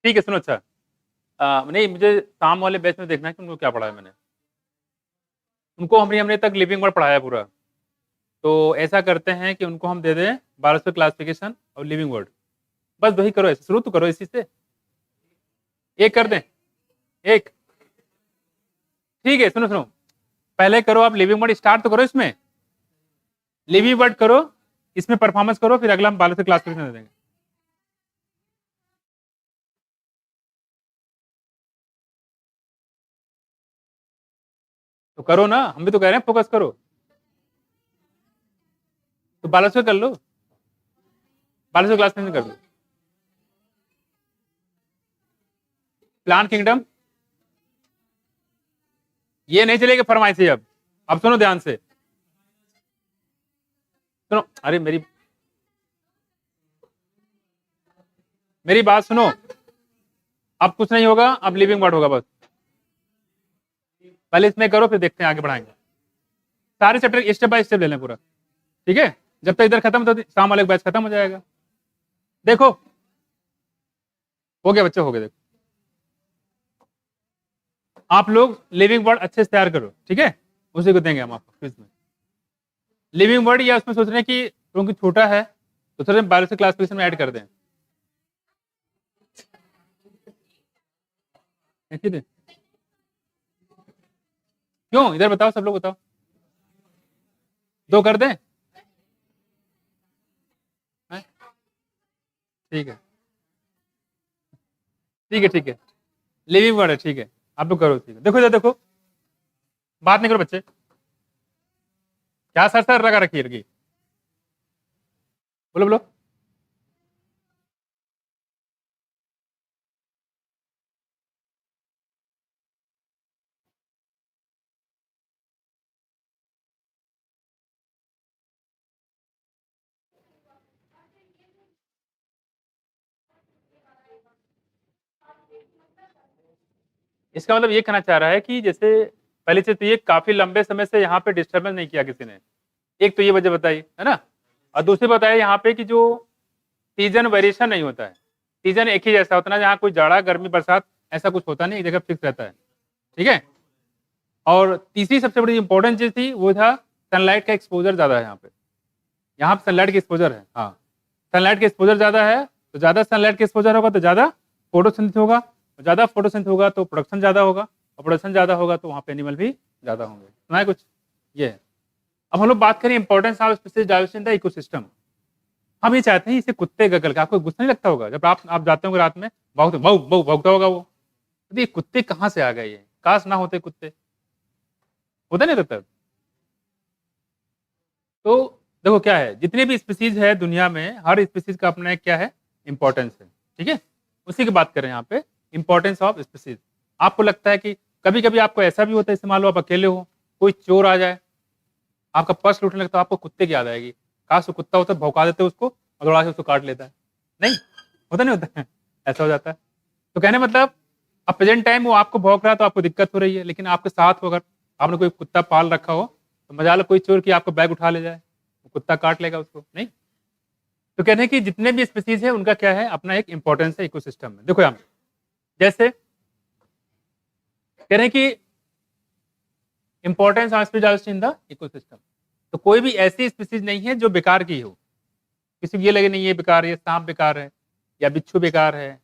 ठीक है। सुनो, अच्छा नहीं, मुझे शाम वाले बैच में देखना है कि उनको क्या पढ़ाया मैंने। उनको हमने तक लिविंग वर्ड पढ़ाया पूरा, तो ऐसा करते हैं कि उनको हम दे दें 1200 क्लासिफिकेशन और लिविंग वर्ड, बस वही करो, ऐसे शुरू तो करो इसी से, एक कर दें, एक। ठीक है, सुनो सुनो, पहले करो आप लिविंग वर्ड, स्टार्ट तो करो इसमें, लिविंग वर्ड करो, इसमें परफॉर्मेंस करो, फिर अगला हम 1200 क्लासिफिकेशन दे देंगे। तो करो ना, हम भी तो कह रहे हैं फोकस करो, तो 1200 कर लो, 1200 क्लासिफिकेशन कर लो। प्लांट किंगडम, ये नहीं चलेगी फरमाइशी। अब सुनो ध्यान से, सुनो, अरे मेरी बात सुनो, अब कुछ नहीं होगा, अब लिविंग वर्ड होगा बस। पहले इसमें करो, फिर देखते हैं आगे बढ़ाएंगे। सारे चैप्टर स्टेप बाय स्टेप ले लें पूरा, ठीक है। जब तक इधर खत्म तो शाम वाले बैच खत्म हो जाएगा। देखो हो गया बच्चे, हो गया। देखो आप लोग लिविंग वर्ड अच्छे से तैयार करो, ठीक है, उसी को देंगे हम आपको क्विज में। लिविंग वर्ड या उसमें सोच रहे हैं कि क्योंकि छोटा है तो थोड़े 1200 क्लासिफिकेशन में ऐड कर दें, ठीक है। क्यों, इधर बताओ, सब लोग बताओ, दो कर दें, हैं? ठीक है, ठीक है, ठीक है, लिविंग वर्ड है, ठीक है, आप लोग करो, ठीक है। देखो इधर देखो, बात नहीं करो बच्चे, क्या सर सर लगा रखी है, बोलो बोलो। इसका मतलब ये कहना चाह रहा है कि जैसे पहले से तो ये काफी लंबे समय से यहाँ पे डिस्टर्बेंस नहीं किया किसी ने, एक तो ये वजह बताई है ना, और दूसरी बताया यहाँ पे कि जो सीजन वेरिएशन नहीं होता है, सीजन एक ही जैसा होता है ना, जहाँ कोई जाड़ा गर्मी बरसात ऐसा कुछ होता नहीं, एक जगह फिक्स रहता है, ठीक है। और तीसरी सबसे बड़ी इंपॉर्टेंट चीज थी वो था सनलाइट का एक्सपोजर ज्यादा है यहाँ पे सनलाइट की एक्सपोजर है, हाँ, सनलाइट का एक्सपोजर ज्यादा है, तो ज्यादा सनलाइट का एक्सपोजर होगा तो ज्यादा फोटोसिंथेसिस होगा, ज्यादा फोटोसिंथेसिस होगा तो प्रोडक्शन ज्यादा होगा, और प्रोडक्शन ज्यादा होगा तो वहाँ पे एनिमल भी ज्यादा होंगे। सुना है कुछ, ये है। अब हम लोग बात करें importance of species diversity in the ecosystem. हम ये चाहते हैं इसे कुत्ते गगल का, आपको गुस्सा नहीं लगता होगा जब आप जाते होंगे रात में, भौंकता होगा वो, तो ये कुत्ते कहाँ से आ गए, ये काश ना होते कुत्ते, होता नहीं रहता। तो देखो क्या है, जितने भी स्पीसीज है दुनिया में, हर स्पीसीज का अपना एक क्या है, इंपॉर्टेंस है। ठीक है, उसी की बात करें यहाँ पे, इंपॉर्टेंस ऑफ स्पीसीज। आपको लगता है कि कभी कभी आपको ऐसा भी होता है, जैसे मान लो आप अकेले हो, कोई चोर आ जाए, आपका पर्स लूटने लगता है, आपको कुत्ते की याद आएगी, काश वो कुत्ता होता, भौंका देते उसको और दौड़ा के उसको काट लेता है। नहीं होता, नहीं होता है, ऐसा हो जाता है। तो कहने मतलब, अब प्रेजेंट टाइम वो आपको भौंक रहा है तो आपको दिक्कत हो रही है, लेकिन आपके साथ हो, अगर आपने कोई कुत्ता पाल रखा हो, तो मजा लो कोई चोर की आपका बैग उठा ले जाए, वो कुत्ता काट लेगा उसको, नहीं। तो कहने हैं कि जितने भी स्पीसीज है उनका क्या है, अपना एक इंपॉर्टेंस है इकोसिस्टम में। देखो यहाँ जैसे कह रहे हैं कि importance of species in the ecosystem, तो कोई भी ऐसी स्पीसीज नहीं है जो बेकार की हो, किसी को ये लगे नहीं ये बेकार है, सांप बेकार है या बिच्छू बेकार है,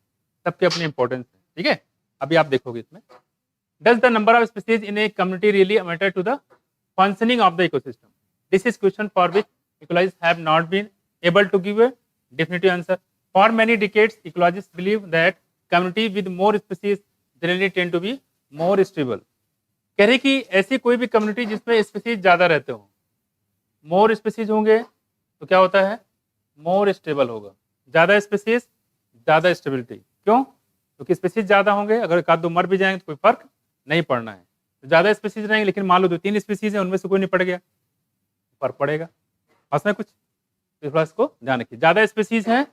सबके अपने इंपॉर्टेंस है। ठीक है, अभी आप देखोगे इसमें, does the number of species in a community really matter to the functioning of the ecosystem? This is question for which ecologists have not been able to give a definitive answer. For many decades, ecologists believe that communities with more species generally tend to be more stable. कह रहे कि ऐसी कोई भी community जिसमें species ज्यादा रहते हो, मोर स्पीसीज होंगे तो क्या होता है, मोर स्टेबल होगा। ज्यादा स्पीसीज ज्यादा स्टेबिलिटी, क्यों? क्योंकि स्पीसीज ज्यादा होंगे, अगर एक आध दो मर भी जाएंगे तो कोई फर्क नहीं पड़ना है। तो ज्यादा स्पीसीज रहेंगे, लेकिन मान लो 2-3 स्पीसीज है, उनमें से कोई नहीं पड़ गया, फर्क पड़ेगा। उसमें कुछ थोड़ा इसको ध्यान रखिए, ज्यादा स्पीसीज हैं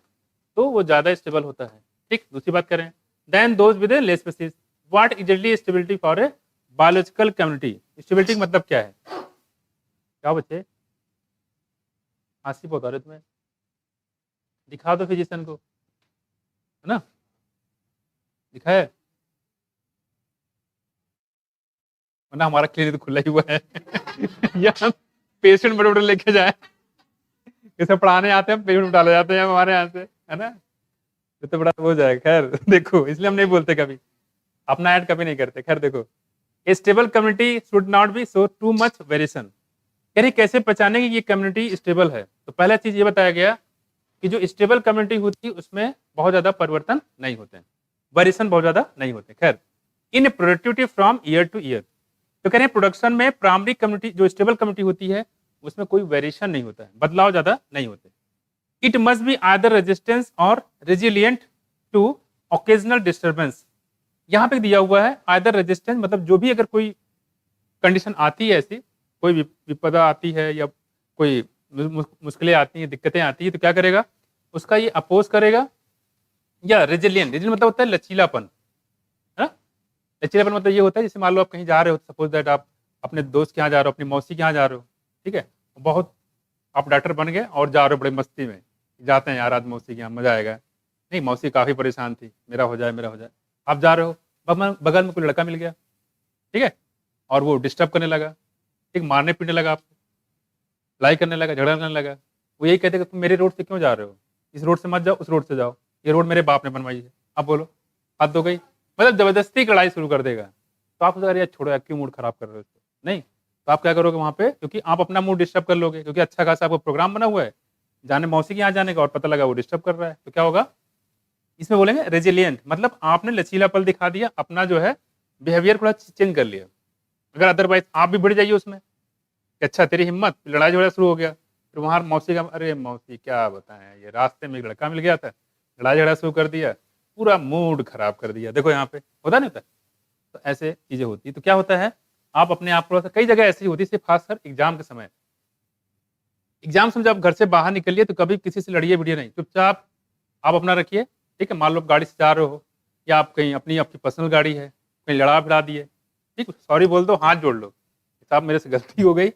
तो वो ज्यादा स्टेबल होता है। ठीक, दूसरी बात करें, then those with less species, what easily stability for a biological community? Stability मतलब क्या है? क्या बच्चे हंसी बहुत आ रहे तुम्हें, दिखा दो फिजिशियन को, है ना, दिखाए, वरना हमारा क्लिनिक तो खुला ही हुआ है या पेशेंट बड़े बड़े लेके जाए, इसे पढ़ाने आते हैं, पेशेंट डाले जाते हैं हमारे यहाँ से, है ना, तो बड़ा हो जाएगा। खैर देखो, इसलिए हम नहीं बोलते, कभी अपना ऐड कभी नहीं करते। खैर देखो, a stable community should not be so too much variation. यानी कैसे पहचाने कि ये कम्युनिटी स्टेबल है? तो पहला चीज ये बताया गया कि जो स्टेबल कम्युनिटी होती है उसमें बहुत ज्यादा परिवर्तन नहीं होते हैं, वेरिएशन बहुत ज्यादा नहीं होते। खैर, इन productivity from year to year, तो कह रहे हैं प्रोडक्शन में प्राइमरी कम्युनिटी जो स्टेबल कम्युनिटी होती है उसमें कोई वेरिएशन नहीं होता है, बदलाव ज्यादा नहीं होते। It must be either resistance और रेजिलियंट टू ओकेजनल डिस्टर्बेंस। यहाँ पे दिया हुआ है आइदर रेजिस्टेंस, मतलब जो भी अगर कोई कंडीशन आती है, ऐसी कोई विपदा आती है या कोई मुश्किलें आती हैं, दिक्कतें आती है, तो क्या करेगा, उसका ये अपोज करेगा। या रेजिलियंट, रेजिलियंट मतलब होता है लचीलापन, है ना। लचीलापन मतलब ये होता है, जैसे मान लो आप कहीं जा रहे हो, सपोज दैट आप अपने दोस्त के यहाँ जा रहे हो, अपनी मौसी के यहाँ जा रहे हो, ठीक है, बहुत आप डॉक्टर बन गए और जा रहे हो बड़ी मस्ती में, जाते हैं यार आज मौसी के यहाँ मजा आएगा, नहीं मौसी काफ़ी परेशान थी, मेरा हो जाए मेरा हो जाए, आप जा रहे हो, बगल में कोई लड़का मिल गया, ठीक है, और वो डिस्टर्ब करने लगा, ठीक, मारने पीटने लगा आपको, लड़ाई करने लगा, झगड़ा करने लगा। वो यही कहते कि तुम मेरे रोड से क्यों जा रहे हो, इस रोड से मत जाओ, उस रोड से जाओ, ये रोड मेरे बाप ने बनवाई है। अब बोलो, हद हो गई, मतलब जबरदस्ती लड़ाई शुरू कर देगा। तो आप यार छोड़ो, क्यों मूड खराब कर रहे हो इसको, नहीं, तो आप क्या करोगे वहाँ पे, क्योंकि आप अपना मूड डिस्टर्ब कर लोगे, क्योंकि अच्छा खासा आपको प्रोग्राम बना हुआ है जाने मौसी के यहाँ जाने का, और पता लगा वो डिस्टर्ब कर रहा है, तो क्या होगा, इसमें बोलेंगे रेजिलियंट, मतलब आपने लचीलापन दिखा दिया, अपना जो है बिहेवियर थोड़ा चेंज कर लिया। अगर अदरवाइज आप भी बढ़ जाइए उसमें कि अच्छा तेरी हिम्मत, लड़ाई झगड़ा शुरू हो गया, फिर वहाँ मौसी का, अरे मौसी क्या बताएं, ये रास्ते में एक लड़का मिल गया था, लड़ाई झगड़ा शुरू कर दिया, पूरा मूड खराब कर दिया। देखो यहाँ पे होता नहीं होता, तो ऐसे चीजें होती है। तो क्या होता है, आप अपने आप को, कई जगह ऐसी होती है, खासकर एग्जाम के समय, एग्जाम से जब घर से बाहर निकलिए तो कभी किसी से लड़िए भिड़िए नहीं, चुपचाप आप अपना रखिए, ठीक है। मान लो गाड़ी से जा रहे हो या आप कहीं अपनी आपकी पर्सनल गाड़ी है, कहीं लड़ा भिड़ा दिए, ठीक, सॉरी बोल दो, हाथ जोड़ लो, साहब मेरे से गलती हो गई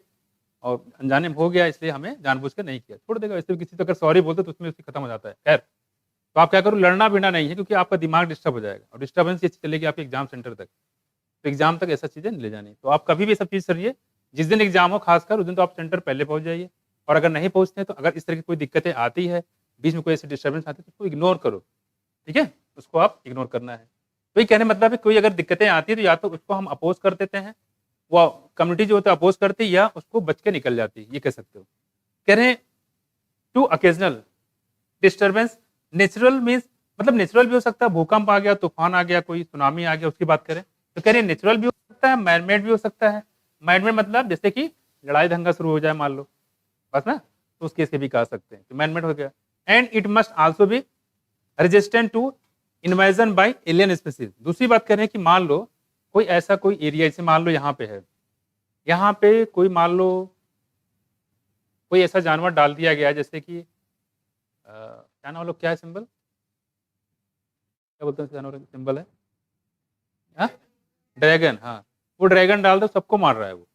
और अनजाने में हो गया, इसलिए हमें जानबूझ कर नहीं किया, छोड़ देगा। वैसे किसी तो अगर सॉरी बोलते तो उसमें उसकी खत्म हो जाता है। खैर, तो आप क्या करो, लड़ना भिड़ना नहीं है, क्योंकि आपका दिमाग डिस्टर्ब हो जाएगा और डिस्टर्बेंस ये चलेगी आपके एग्जाम सेंटर तक, तो एग्जाम तक ऐसा चीजें नहीं ले जानी। तो आप कभी भी सब चीज करिए, जिस दिन एग्जाम हो खासकर उस दिन तो आप सेंटर पहले पहुंच जाइए, और अगर नहीं पहुंचते तो अगर इस तरह की कोई दिक्कतें आती है, बीच में कोई ऐसी डिस्टर्बेंस आती है, तो उसको इग्नोर करो, ठीक है, उसको आप इग्नोर करना है। तो ये कहने मतलब है, कोई अगर दिक्कतें आती है तो या तो उसको हम अपोज कर देते हैं, वो कम्युनिटी जो होता है अपोज करती है, या उसको बच के निकल जाती है, ये कह सकते हो। कह रहे हैं टू अकेजनल डिस्टर्बेंस, नेचुरल मीन्स मतलब नेचुरल भी हो सकता है, भूकंप आ गया, तूफान आ गया, कोई सुनामी आ गया, उसकी बात करें तो कह रहे हैं नेचुरल भी हो सकता है, मैनमेड भी हो सकता है, मैनमेड मतलब जैसे कि लड़ाई दंगा शुरू हो जाए मान लो, बस ना, तो उस केस के भी कह सकते हैं तो मैनमेड हो गया। And it must also be resistant to invasion by alien species. दूसरी बात कह रहे हैं कि मान लो कोई ऐसा कोई एरिया, जैसे मान लो यहाँ पे है, यहाँ पे कोई मान लो कोई ऐसा जानवर डाल दिया गया जैसे कि क्या नाम लोग, क्या है सिंबल, क्या बोलते हैं जानवर का सिंबल है, हाँ ड्रैगन, हाँ वो ड्रैगन डाल दो सबको मार रहा है, वो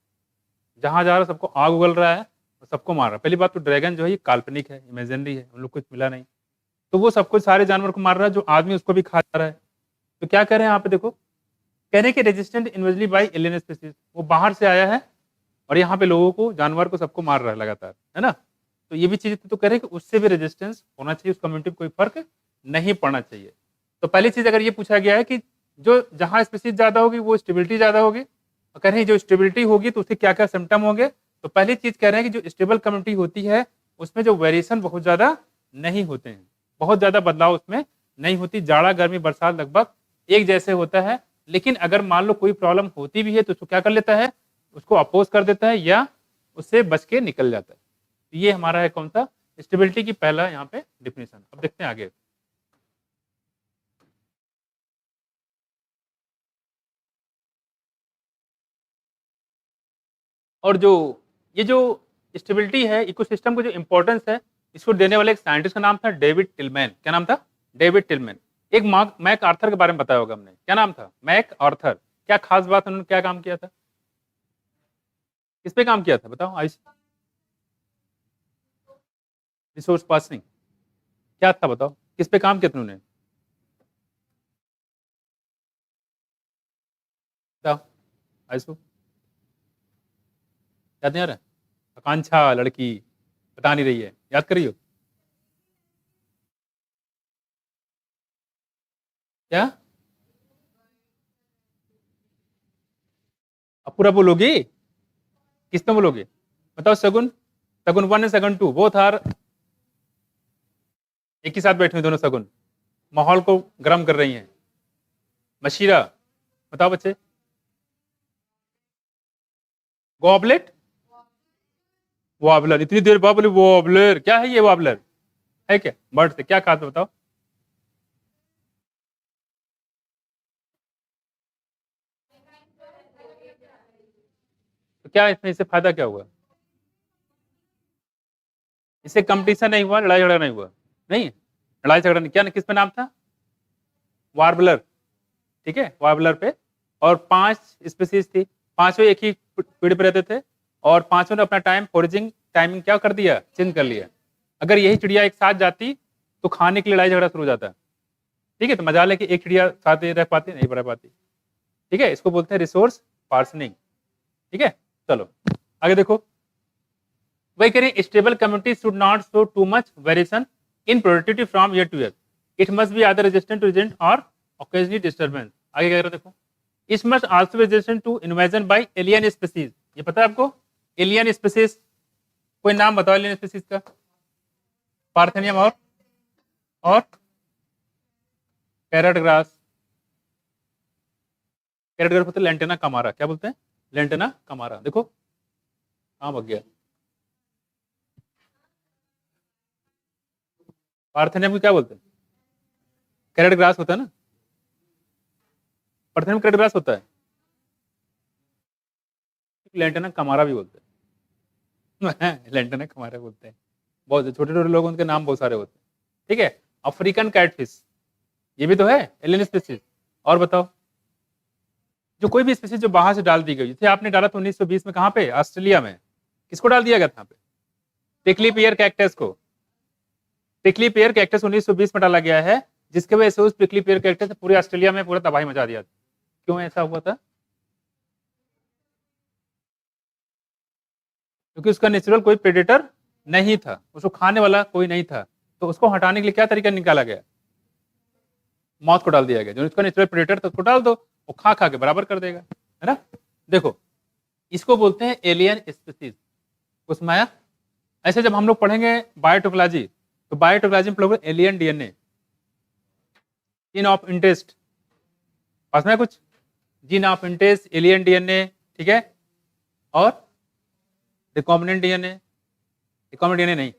जहाँ जा रहा है सबको आग उगल रहा है और सबको मार रहा है। पहली बात तो ड्रैगन जो है ये काल्पनिक है, इमेजिनरी है, उन लोग को कुछ मिला नहीं, तो वो सब कुछ सारे जानवर को मार रहा है, जो आदमी उसको भी खा जा रहा है। तो क्या कह रहे हैं यहाँ पे देखो, कह रहे हैं कि रेजिस्टेंट इन्वेजली बाय एलियन स्पीसीज, वो बाहर से आया है और यहाँ पे लोगों को, जानवर को, सबको मार रहा है लगातार, है ना। तो ये भी चीज तो कह रहे हैं कि उससे भी रेजिस्टेंस होना चाहिए, उस कम्युनिटी को कोई फर्क नहीं पड़ना चाहिए। तो पहली चीज अगर ये पूछा गया है कि जो जहाँ स्पीसीज ज्यादा होगी वो स्टेबिलिटी ज्यादा होगी, और कह रहे हैं जो स्टेबिलिटी होगी तो उसके क्या क्या सिम्टम होंगे। तो पहली चीज कह रहे हैं कि जो स्टेबल कम्युनिटी होती है उसमें जो वेरिएशन बहुत ज्यादा नहीं होते हैं, बहुत ज्यादा बदलाव उसमें नहीं होती, जाड़ा गर्मी बरसात लगभग एक जैसे होता है। लेकिन अगर मान लो कोई प्रॉब्लम होती भी है तो उसको क्या कर लेता है, उसको अपोज कर देता है या उससे बच के निकल जाता है। तो ये हमारा है कौन सा, स्टेबिलिटी की पहला यहाँ पे डिफिनेशन। अब देखते हैं आगे। और जो ये जो स्टेबिलिटी है, इकोसिस्टम को जो इंपॉर्टेंस है, इसको देने वाले एक साइंटिस्ट का नाम था डेविड टिलमैन। क्या नाम था, डेविड टिलमैन। एक मैक आर्थर के बारे में बताया होगा हमने, क्या नाम था, मैक आर्थर। क्या खास बात, उन्होंने क्या काम किया था, किस पे काम किया था बताओ, आयुष। रिसोर्स पासिंग, क्या था बताओ, किस पे काम किया था उन्होंने, बताओ आयुष, याद नहीं आ रहा है? आकांक्षा लड़की बता नहीं रही है, याद करियो क्या, अब पूरा बोलोगी, किस में बोलोगे बताओ, सगुन, सगुन 1 और सगुन 2 बोथ आर एक ही साथ बैठे हुए दोनों सगुन, माहौल को गर्म कर रही हैं। मशीरा, बताओ बच्चे, गॉबलेट, वॉबलर, इतनी देर बाद बोले वॉबलर, क्या है ये वॉबलर, है क्या बर्ड से क्या खास बताओ। तो क्या इसमें, इससे फायदा क्या हुआ, इससे कंपटीशन नहीं हुआ, लड़ाई झगड़ा नहीं हुआ, नहीं लड़ाई झगड़ा नहीं, क्या किस पे नाम था, वार्बलर, ठीक है वार्बलर पे। और 5 स्पीसीज थी, पांचों एक ही पेड़ पे रहते थे, और पांचों ने अपना टाइम फोरेजिंग टाइमिंग क्या कर दिया, चेंज कर लिया। अगर यही चिड़िया एक साथ जाती तो खाने की लड़ाई झगड़ा शुरू हो जाता, ठीक है। तो मजा है कि एक चिड़िया साथ रह पाती, नहीं रह पाती, ठीक है। इसको बोलते हैं रिसोर्स पार्सनिंग, ठीक है। चलो आगे देखो, वही करें, stable community should not show too much variation in productivity from year to year, it must be either resistant to agent और ऑकेजनली डिस्टर्बेंस। आगे क्या करें देखो, it must also resistant to invasion by alien species. ये पता है आपको, alien species, कोई नाम बताओ एलियन स्पीसीज का, पार्थेनियम और पैरट ग्रास, पैरट ग्रास बोलते हैं लेंटेना कमारा, क्या बोलते हैं, लेंटेना कमारा। देखो कहाँ भग गया, पार्थेनियम को क्या बोलते हैं, कैरेट ग्रास होता है ना, पार्थेनियम कैरेट ग्रास होता है, लेंटेना कमारा भी बोलते हैं लेंटेना कमारा बोलते हैं, बहुत छोटे छोटे लोग, उनके नाम बहुत सारे होते हैं, ठीक है। अफ्रीकन कैटफिश, ये भी तो है एलियन स्पीसीज। और बताओ, जो कोई भी स्पीसीज जो बाहर से डाल दी गई, जैसे आपने डाला था 1920 में, कहाँ पे, ऑस्ट्रेलिया में, किसको डाल दिया गया था यहाँ पे, पिकली पियर कैक्टस को, पिकली पेयर कैक्टस 1920 में डाला गया है, जिसके वजह से उस पिकली पेयर कैक्टस ने पूरे ऑस्ट्रेलिया में पूरा तबाही मचा दिया। क्यों ऐसा हुआ था, क्योंकि उसका नेचुरल कोई प्रेडेटर नहीं था, उसको खाने वाला कोई नहीं था, तो उसको हटाने के लिए क्या तरीका निकाला गया, मौत को डाल दिया गया। जो उसका नेचुरल प्रेडेटर था उसको डाल दो, वो खा खा के बराबर कर देगा, है ना। देखो इसको बोलते हैं एलियन स्पीसीज, कुछ माया। ऐसे जब हम लोग पढ़ेंगे बायोटेक्नोलॉजी, तो बायोटेक्नोलॉजी में पढ़ोगे alien DNA, gene of interest, पास में कुछ gene of interest, alien DNA, ठीक है। और रिकॉम्बिनेंट डीएनए, रिकॉम्बिनेंट डीएनए नहीं,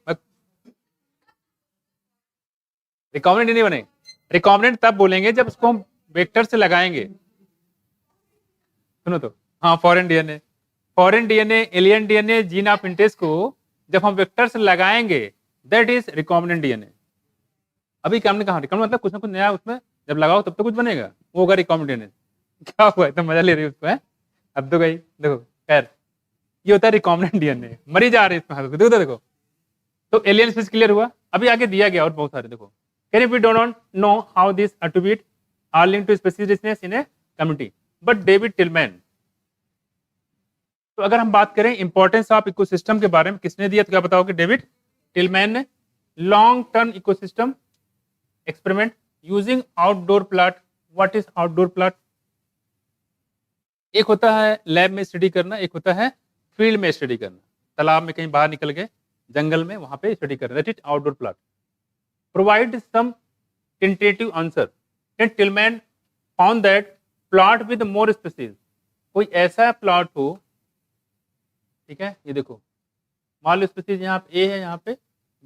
रिकॉम्बिनेंट डीएनए बने। रिकॉम्बिनेंट तब बोलेंगे जब उसको हम वेक्टर से लगाएंगे। सुनो तो, हाँ foreign DNA, foreign DNA, alien DNA, gene of interest को जब हम वेक्टर से लगाएंगे दैट इज रिकॉम्बिनेंट डीएनए। अभी क्या हमने कहा, रिकॉम्बिनेंट मतलब कुछ ना कुछ नया उसमें जब लगाओ तब तो कुछ बनेगा, वो होगा रिकॉम्बिनेंट डीएनए। क्या हुआ है, तो मजा ले रही है उसको है? अब तो गई देखो, खैर ये होता है रिकॉम्बिनेंट डीएनए। मरी जा रही है इसमें, देखो देखो। तो एलियन स्पीसीज क्लियर हुआ। अभी आगे दिया गया और बहुत सारे, देखो can we do not know how this attribute are linked to species richness in a community, but David Tillman. तो अगर हम बात करें इंपॉर्टेंस ऑफ इकोसिस्टम के बारे में, किसने दिया, तो क्या बताओगे, डेविड टिलमैन ने। Long term ecosystem experiment using outdoor plot. What is outdoor plot? एक होता है लैब में स्टडी करना, एक होता है फील्ड में स्टडी करना। तालाब में कहीं बाहर निकल गए, जंगल में, वहां पे स्टडी करना, that is outdoor plot. Provide some tentative answer. Tillman found that plot with more species, कोई ऐसा प्लॉट हो, ठीक है, ये देखो मान लो स्पीसीज यहाँ पे ए है, यहाँ पे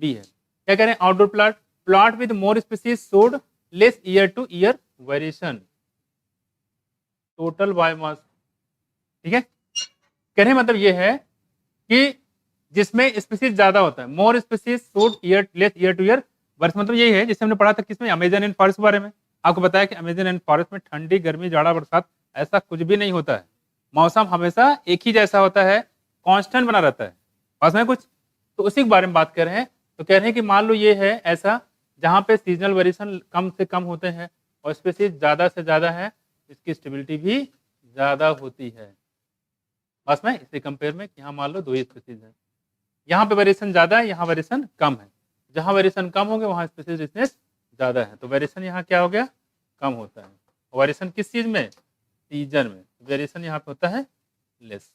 बी है, क्या कह रहे हैं, outdoor plot, plot with more species showed less year to year variation, total biomass. ठीक है, कहने मतलब ये है कि जिसमें स्पीसीज ज्यादा होता है, मोर species showed year less year to year वर्ष, मतलब यही है जिसे हमने पढ़ा था किसमें, अमेजन एंड फॉरेस्ट के बारे में। आपको बताया कि अमेजन एंड फॉरेस्ट में ठंडी, गर्मी, जाड़ा, बरसात ऐसा कुछ भी नहीं होता है, मौसम हमेशा एक ही जैसा होता है, कांस्टेंट बना रहता है। पास में कुछ, तो उसी के बारे में बात कर रहे हैं। तो कह रहे हैं कि मान लो ये है ऐसा जहाँ पे सीजनल वेरिएशन कम से कम होते हैं और स्पीसीज ज्यादा से ज्यादा है, इसकी स्टेबिलिटी भी ज्यादा होती है। बस में इससे कंपेयर में यहाँ मान लो दो ही स्पीसीज है, यहाँ पे वेरिएशन ज्यादा है, यहाँ वेरिएशन कम है। जहाँ वेरिएशन कम होंगे वहाँ स्पीसीज रिचनेस ज्यादा है, तो वेरिएशन यहाँ क्या हो गया, कम होता है। वेरिएशन किस चीज में, सीजन में, वेरिएशन यहाँ पे होता है लेस।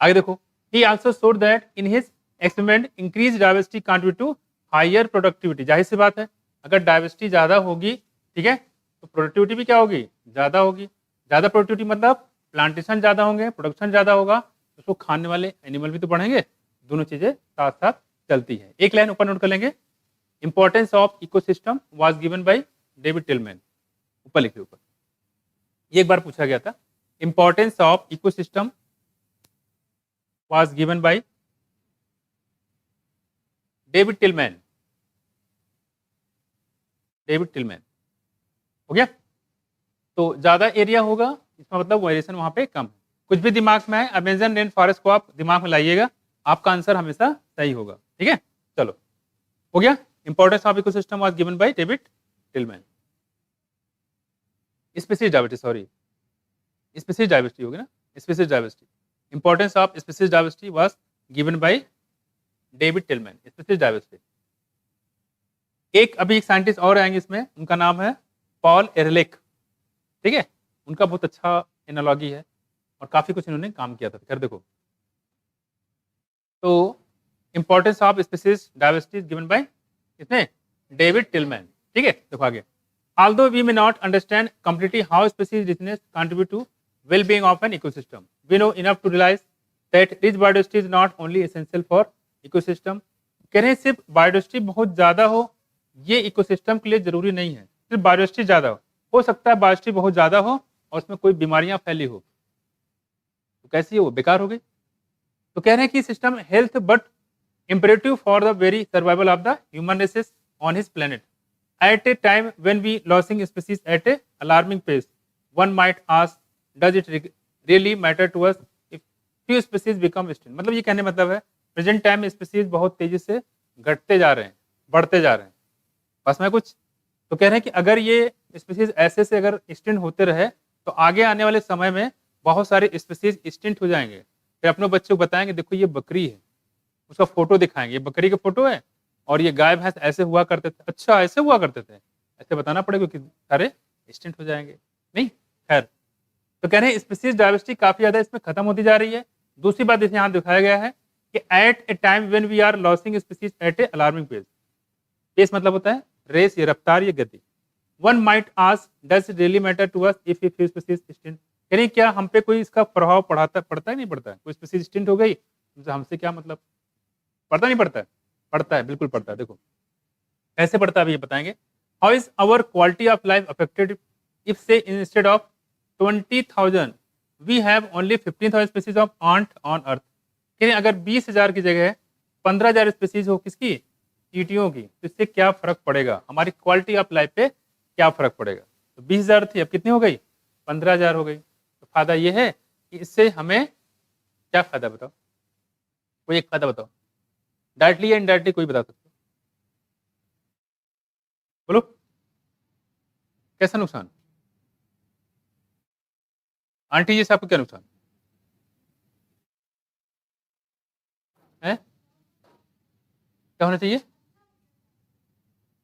आगे देखो, he also showed that in his experiment increased diversity contribute to higher productivity। जाहिर सी बात है, अगर डाइवर्सिटी ज्यादा होगी, ठीक है, तो प्रोडक्टिविटी भी क्या होगी, ज्यादा होगी। ज्यादा प्रोडक्टिविटी मतलब प्लांटेशन ज्यादा होंगे, प्रोडक्शन ज्यादा होगा, उसको खाने वाले एनिमल भी तो बढ़ेंगे, दोनों चीजें साथ साथ चलती है। एक लाइन ऊपर नोट कर लेंगे, importance of ecosystem was given by David Tillman, ऊपर लिखे ऊपर, ये एक बार पूछा गया था। इंपॉर्टेंस ऑफ इकोसिस्टम was given by David Tillman। David Tillman हो गया। तो ज्यादा एरिया होगा, इसका मतलब वेरिएशन वहां पे कम है। कुछ भी दिमाग में है, अमेजन रेन फॉरेस्ट को आप दिमाग में लाइएगा, आपका आंसर हमेशा सही होगा। ठीक है, चलो हो गया। Importance of ecosystem was given by David Tillman. Species diversity, sorry species diversity होगी ना, species diversity, importance of species diversity was given by David Tillman. Species diversity, एक अभी एक साइंटिस्ट और आएंगे इसमें, उनका नाम है पॉल एरलिख। ठीक है, उनका बहुत अच्छा एनालॉजी है और काफी कुछ इन्होंने काम किया था। फिर देखो, तो importance of species diversity given by इसमें डेविड टिलमैन। ठीक है, देखो आगे, although we may not understand completely how species richness contribute to well-being of an ecosystem, we know enough to realize that rich biodiversity is not only essential for ecosystem। कह रहे हैं सिर्फ biodiversity बहुत ज्यादा हो ये इकोसिस्टम के लिए जरूरी नहीं है, सिर्फ बायोडाइवर्सिटी ज्यादा हो सकता है बायोडाइवर्सिटी बहुत ज्यादा हो और उसमें कोई बीमारियां फैली हो, तो कैसी है वो, बेकार हो गई। तो कह रहे हैं कि system health but imperative for the very survival of the human races on his planet। At a time when we losing species at a alarming pace, one might ask, does it really matter to us if few species become extinct? मतलब ये कहने मतलब है present time में species बहुत तेजी से घटते जा रहे हैं, बढ़ते जा रहे हैं। बस में कुछ, तो कह रहे हैं कि अगर ये स्पीसीज ऐसे से अगर एक्सटेंड होते रहे तो आगे आने वाले समय में बहुत सारे स्पीसीज एक्सटेंड हो जाएंगे। फिर अपने बच्चों को बताएंगे देखो ये बकरी है, उसका फोटो दिखाएंगे, ये बकरी का फोटो है और ये गाय भैंस ऐसे हुआ करते थे, अच्छा ऐसे हुआ करते थे, ऐसे बताना पड़ेगा कि सारे एक्सटेंट हो जाएंगे नहीं। खैर, तो कह रहे हैं स्पीसीज डाइवर्सिटी काफी ज्यादा इसमें खत्म होती जा रही है। दूसरी बात इसे यहाँ दिखाया गया है कि at a time when we are losing species at an alarming pace. Pace मतलब होता है रेस, ये रफ्तार, ये गति। One might ask, does it really matter to us if a few species extinct? कह रही क्या हम पे कोई इसका प्रभाव पड़ता है नहीं पड़ता है? कोई स्पीसीज एक्सटिंक्ट हो गई, तो हमसे क्या मतलब? पड़ता नहीं पड़ता है? पड़ता है, बिल्कुल पड़ता है। देखो कैसे पड़ता है अभी ये बताएंगे। How is our quality of life affected if say instead of 20,000 we have only 15,000 species of ant on earth. कह रहे अगर 20,000 की जगह 15,000 स्पीसीज हो किसकी, चींटियों की, तो इससे क्या फर्क पड़ेगा, हमारी क्वालिटी ऑफ लाइफ पे क्या फर्क पड़ेगा? तो 20,000 थी, अब कितनी हो गई, 15,000 हो गई। तो फायदा ये है कि इससे हमें क्या फायदा बताओ, कोई एक फायदा बताओ, डायरेक्टली या इनडायरेक्टली कोई बता सकते हो, बोलो कैसा नुकसान? आंटी जी से आपको क्या नुकसान है, क्या होना चाहिए?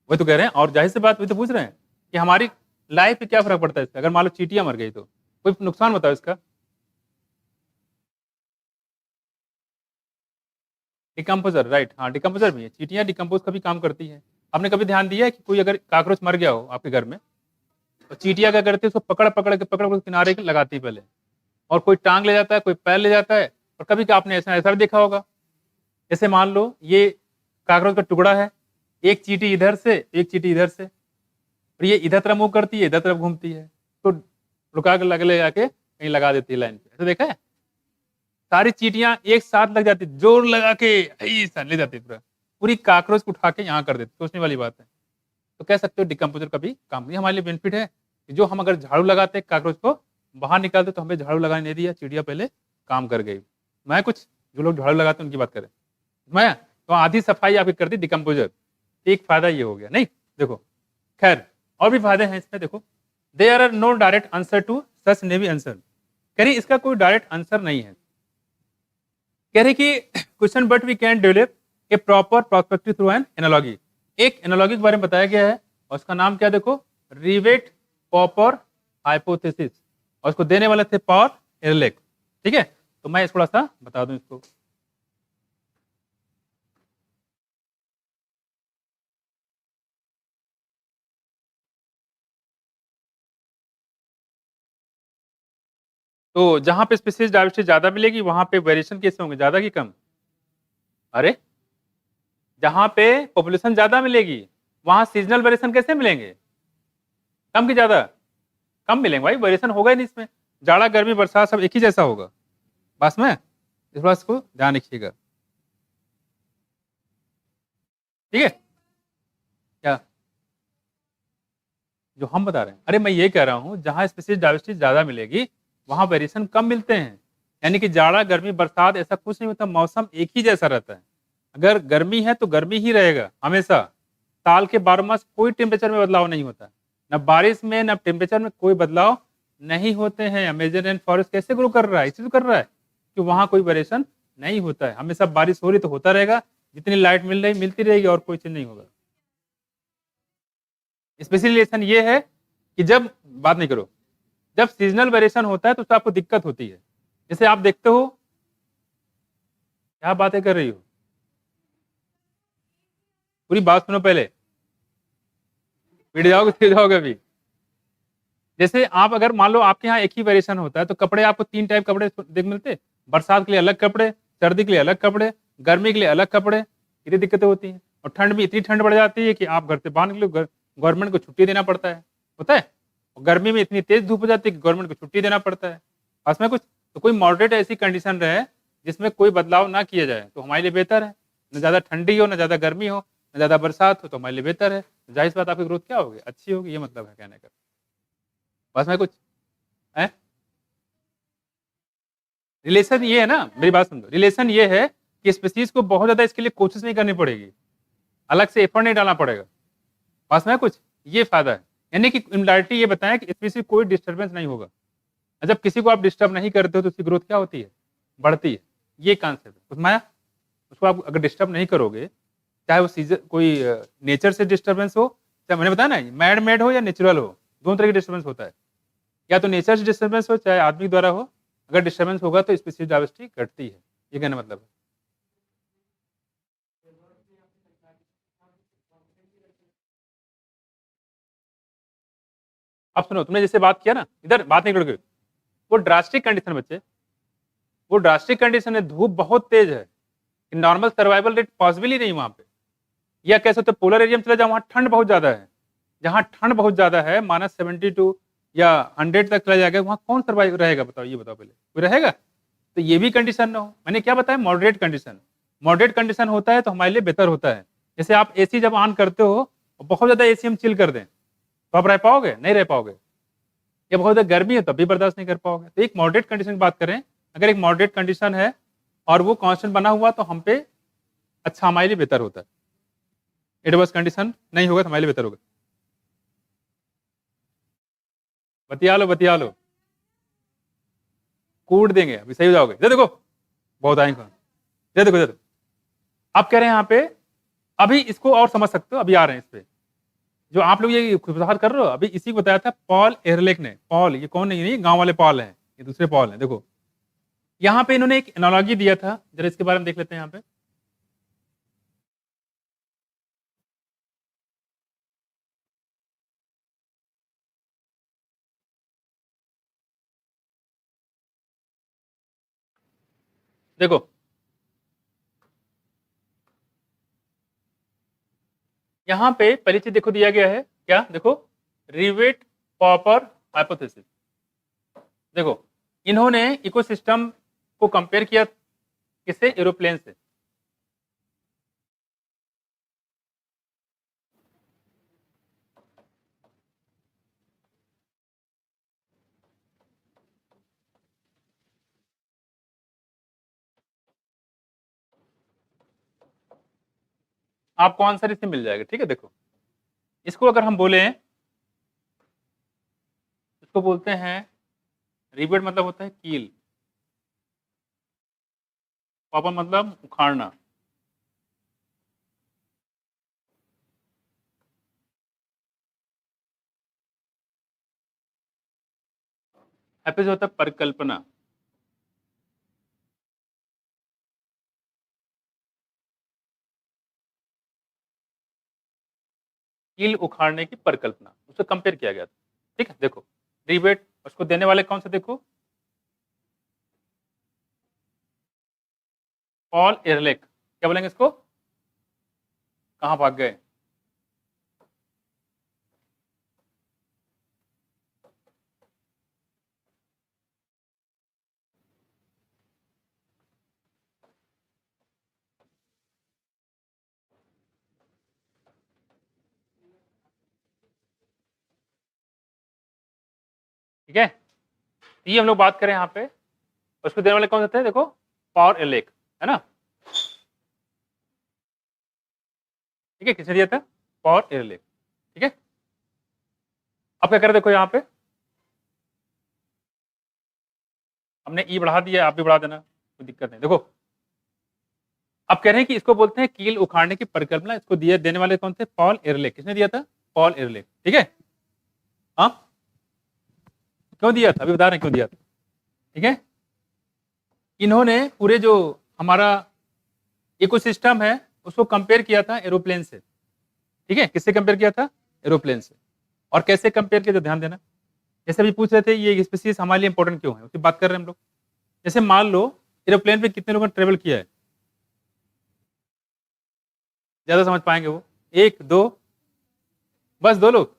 वही तो कह रहे हैं, और जाहिर सी बात वही तो पूछ रहे हैं कि हमारी लाइफ पे क्या फर्क पड़ता है इसका, अगर मान लो चींटियां मर गई तो कोई नुकसान बताओ इसका। डिकम्पोजर, राइट, हाँ डिकम्पोजर भी है, चींटियां डिकम्पोज का भी काम करती है। आपने कभी ध्यान दिया है कि कोई अगर काकरोच मर गया हो आपके घर में, तो चींटियां क्या करती है, उसको पकड़ के किनारे लगाती है पहले, और कोई टांग ले जाता है, कोई पैर ले जाता है। और कभी आपने ऐसा ऐसा भी देखा होगा, जैसे मान लो ये काकरोच का टुकड़ा है, एक चींटी इधर से एक चींटी इधर से, और ये इधर तरफ मूव करती है, इधर तरफ घूमती है, तो रुका के लगे ले जाके कहीं लगा देती है लाइन पे, ऐसा देखा है? सारी चींटियां एक साथ लग जाती, जोर लगा के ऐसा ले जाती पूरा, पूरी काकरोच को उठा के यहाँ कर देती। सोचने वाली बात है। तो कह सकते हो डिकम्पोजर का भी काम, ये हमारे लिए बेनिफिट है कि जो हम अगर झाड़ू लगाते काकरोच को बाहर निकालते, तो हमें झाड़ू लगाने नहीं दिया, चिड़िया पहले काम कर गई। मैं कुछ जो लोग झाड़ू लगाते हैं उनकी बात करें, मैं तो आधी सफाई आपकी कर दी डिकम्पोजर, एक फायदा ये हो गया नहीं। देखो खैर और भी फायदे हैं इसमें, देखो there are no direct answer to such naive answer. कह रही इसका कोई डायरेक्ट आंसर नहीं है, कह रहे कि question but we can develop a proper prospective through an analogy. एक एनालॉजी के बारे में बताया गया है, और उसका नाम क्या देखो, रिवेट पॉपर हाइपोथेसिस, और उसको देने वाले थे पॉल एरलेक। ठीक है, तो मैं थोड़ा सा बता दूं इसको। तो जहां पे स्पीसीज डाइवर्सिटी ज्यादा मिलेगी वहां पे वेरिएशन कैसे होंगे, ज्यादा की कम? अरे जहां पे पॉपुलेशन ज्यादा मिलेगी वहां सीजनल वेरिएशन कैसे मिलेंगे, कम की ज्यादा? कम मिलेंगे भाई, वेरिएशन होगा ही नहीं इसमें, जाड़ा गर्मी बरसात सब एक ही जैसा होगा। बस में इस बात को ध्यान रखिएगा, ठीक है? क्या जो हम बता रहे हैं, अरे मैं ये कह रहा हूं जहां स्पीसीज डाइवर्सिटी ज्यादा मिलेगी वहां वेरिएशन कम मिलते हैं, यानी कि जाड़ा गर्मी बरसात ऐसा कुछ नहीं होता, मौसम एक ही जैसा रहता है। अगर गर्मी है तो गर्मी ही रहेगा हमेशा, साल के 12 मास कोई टेम्परेचर में बदलाव नहीं होता, न बारिश में न टेम्परेचर में कोई बदलाव नहीं होते हैं। अमेजन रेन फॉरेस्ट कैसे ग्रो कर रहा है, इसी तो कर रहा है कि वहां कोई वेरिएशन नहीं होता है, हमेशा बारिश हो रही तो होता रहेगा, जितनी लाइट मिल रही मिलती रहेगी, और कोई चीज नहीं होगा। स्पेशल रिलेशन ये है कि जब बात नहीं करो, जब सीजनल वेरिएशन होता है तो उससे आपको दिक्कत होती है। जैसे आप देखते हो, क्या बातें कर रही हो, पूरी बात सुनो पहले, फिर जाओगे अभी। जैसे आप अगर मान लो आपके यहाँ एक ही वेरिएशन होता है, तो कपड़े आपको 3 टाइप कपड़े देख मिलते, बरसात के लिए अलग कपड़े, सर्दी के लिए अलग कपड़े, गर्मी के लिए अलग कपड़े, इतनी दिक्कतें होती हैं। और ठंड में इतनी ठंड बढ़ जाती है कि आप घर से बाहर निकलो गवर्नमेंट को छुट्टी देना पड़ता है, होता है। और गर्मी में इतनी तेज धूप हो जाती है कि गवर्नमेंट को छुट्टी देना पड़ता है। पास में कुछ तो कोई मॉडरेट ऐसी कंडीशन रहे जिसमें कोई बदलाव ना किया जाए, तो हमारे लिए बेहतर है। न ज़्यादा ठंडी हो, न ज़्यादा गर्मी हो, न ज़्यादा बरसात हो, तो हमारे लिए बेहतर है। जाहिर सी बात आपकी ग्रोथ क्या होगी, अच्छी होगी, ये मतलब है कहने का। बस में कुछ है, रिलेशन ये है ना, मेरी बात समझो, रिलेशन ये है कि स्पीसीज को बहुत ज्यादा इसके लिए कोशिश नहीं करनी पड़ेगी, अलग से एफर्ट नहीं डालना पड़ेगा। पास में कुछ ये फायदा है, यानी कि इनडायरेक्टली ये बताएं कि स्पीसीज कोई डिस्टर्बेंस नहीं होगा। और जब किसी को आप डिस्टर्ब नहीं करते हो तो उसकी ग्रोथ क्या होती है, बढ़ती है। ये कॉन्सेप्ट है उसमें, उसको आप अगर डिस्टर्ब नहीं करोगे, चाहे वो सीजन कोई नेचर से डिस्टर्बेंस हो, चाहे मैंने बताया ना मैड मेड हो या नेचुरल हो, दोनों तरह की डिस्टर्बेंस होता है। या तो नेचर से डिस्टर्बेंस हो चाहे आदमी द्वारा हो, अगर डिस्टर्बेंस होगा तो स्पीसीज डाइवर्सिटी घटती है, ये कहना मतलब है। अब सुनो, तुमने जैसे बात किया ना, इधर बात नहीं करोगे, वो ड्रास्टिक कंडीशन बच्चे, वो ड्रास्टिक कंडीशन है, धूप बहुत तेज है, नॉर्मल सर्वाइवल रेट पॉसिबल ही नहीं वहां पे। या कह सकते पोलर एरिया में चले जाओ, वहां ठंड बहुत ज्यादा है, जहां ठंड बहुत ज्यादा है -72 या 100 तक चला जाएगा, वहां कौन सर्वाइव रहेगा बताओ, ये बताओ पहले, कोई रहेगा? तो ये भी कंडीशन ना हो। मैंने क्या बताया, मॉडरेट कंडीशन। मॉडरेट कंडीशन होता है तो हमारे लिए बेहतर होता है। जैसे आप एसी जब ऑन करते हो और बहुत ज्यादा एसी हम चिल कर दें तो आप रह पाओगे? नहीं रह पाओगे। या बहुत ज्यादा गर्मी है तब भी बर्दाश्त नहीं कर पाओगे। तो एक मॉडरेट कंडीशन की बात करें, अगर एक मॉडरेट कंडीशन है और वो कांस्टेंट बना हुआ तो हम पे अच्छा, हमारे लिए बेहतर होता है। एडवर्स कंडीशन नहीं होगा तो हमारे लिए बेहतर होगा। बतिया लो बतिया लो, कूट देंगे, अभी सही हो जाओगे। दे देखो, बहुत आएंगे, दे देखो दे देखो। आप कह रहे हैं यहाँ पे, अभी इसको और समझ सकते हो, अभी आ रहे हैं इस पे। जो आप लोग ये खुशबसाहत कर रहे हो, अभी इसी को बताया था पॉल एहरलेख ने। पॉल, ये कौन नहीं गांव वाले पॉल हैं, ये दूसरे पॉल हैं। देखो यहाँ पे इन्होंने एक एनालॉजी दिया था, जरा इसके बारे में देख लेते हैं यहाँ पे। देखो यहाँ पे पहली चीज देखो दिया गया है क्या, देखो रिवेट पॉपर हाइपोथेसिस। देखो इन्होंने इकोसिस्टम को कंपेयर किया किससे, एरोप्लेन से। आपको आंसर इससे मिल जाएगा, ठीक है। देखो इसको अगर हम बोले, इसको बोलते हैं रिवेट, मतलब होता है कील, पॉपर मतलब उखाड़ना, हाइपोथेसिस होता है परिकल्पना। कील उखाड़ने की परिकल्पना, उससे कंपेयर किया गया था, ठीक है। देखो रिवेट, उसको देने वाले कौन से, देखो पॉल एहरलेख। क्या बोलेंगे इसको, कहां भाग गए? ठीक है, ये हम लोग बात करें यहाँ पे, उसको देने वाले कौन से थे, देखो पॉल एहरलेख, है ना। ठीक है, किसने दिया था, पॉल एहरलेख, ठीक है। अब क्या करें, देखो यहाँ पे हमने ई बढ़ा दिया, आप भी बढ़ा देना, कोई दिक्कत नहीं। देखो अब कह रहे हैं कि इसको बोलते हैं कील उखाड़ने की परिकल्पना। इसको दिए देने वाले कौन थे, पॉल एहरलेख। किसने दिया था, पॉल एहरलेख, ठीक है। हाँ, क्यों दिया था, अभी बता रहे हैं क्यों दिया था, ठीक है। इन्होंने पूरे जो हमारा इकोसिस्टम है उसको कंपेयर किया था एरोप्लेन से, ठीक है। किससे कंपेयर किया था, एरोप्लेन से। और कैसे कंपेयर किया, तो ध्यान देना। जैसे अभी पूछ रहे थे ये स्पीसीज हमारे लिए इंपॉर्टेंट क्यों है, उसकी बात कर रहे हैं हम लोग। जैसे मान लो एरोप्लेन पे कितने लोगों ने ट्रेवल किया है, ज्यादा समझ पाएंगे वो, एक दो, बस दो लोग।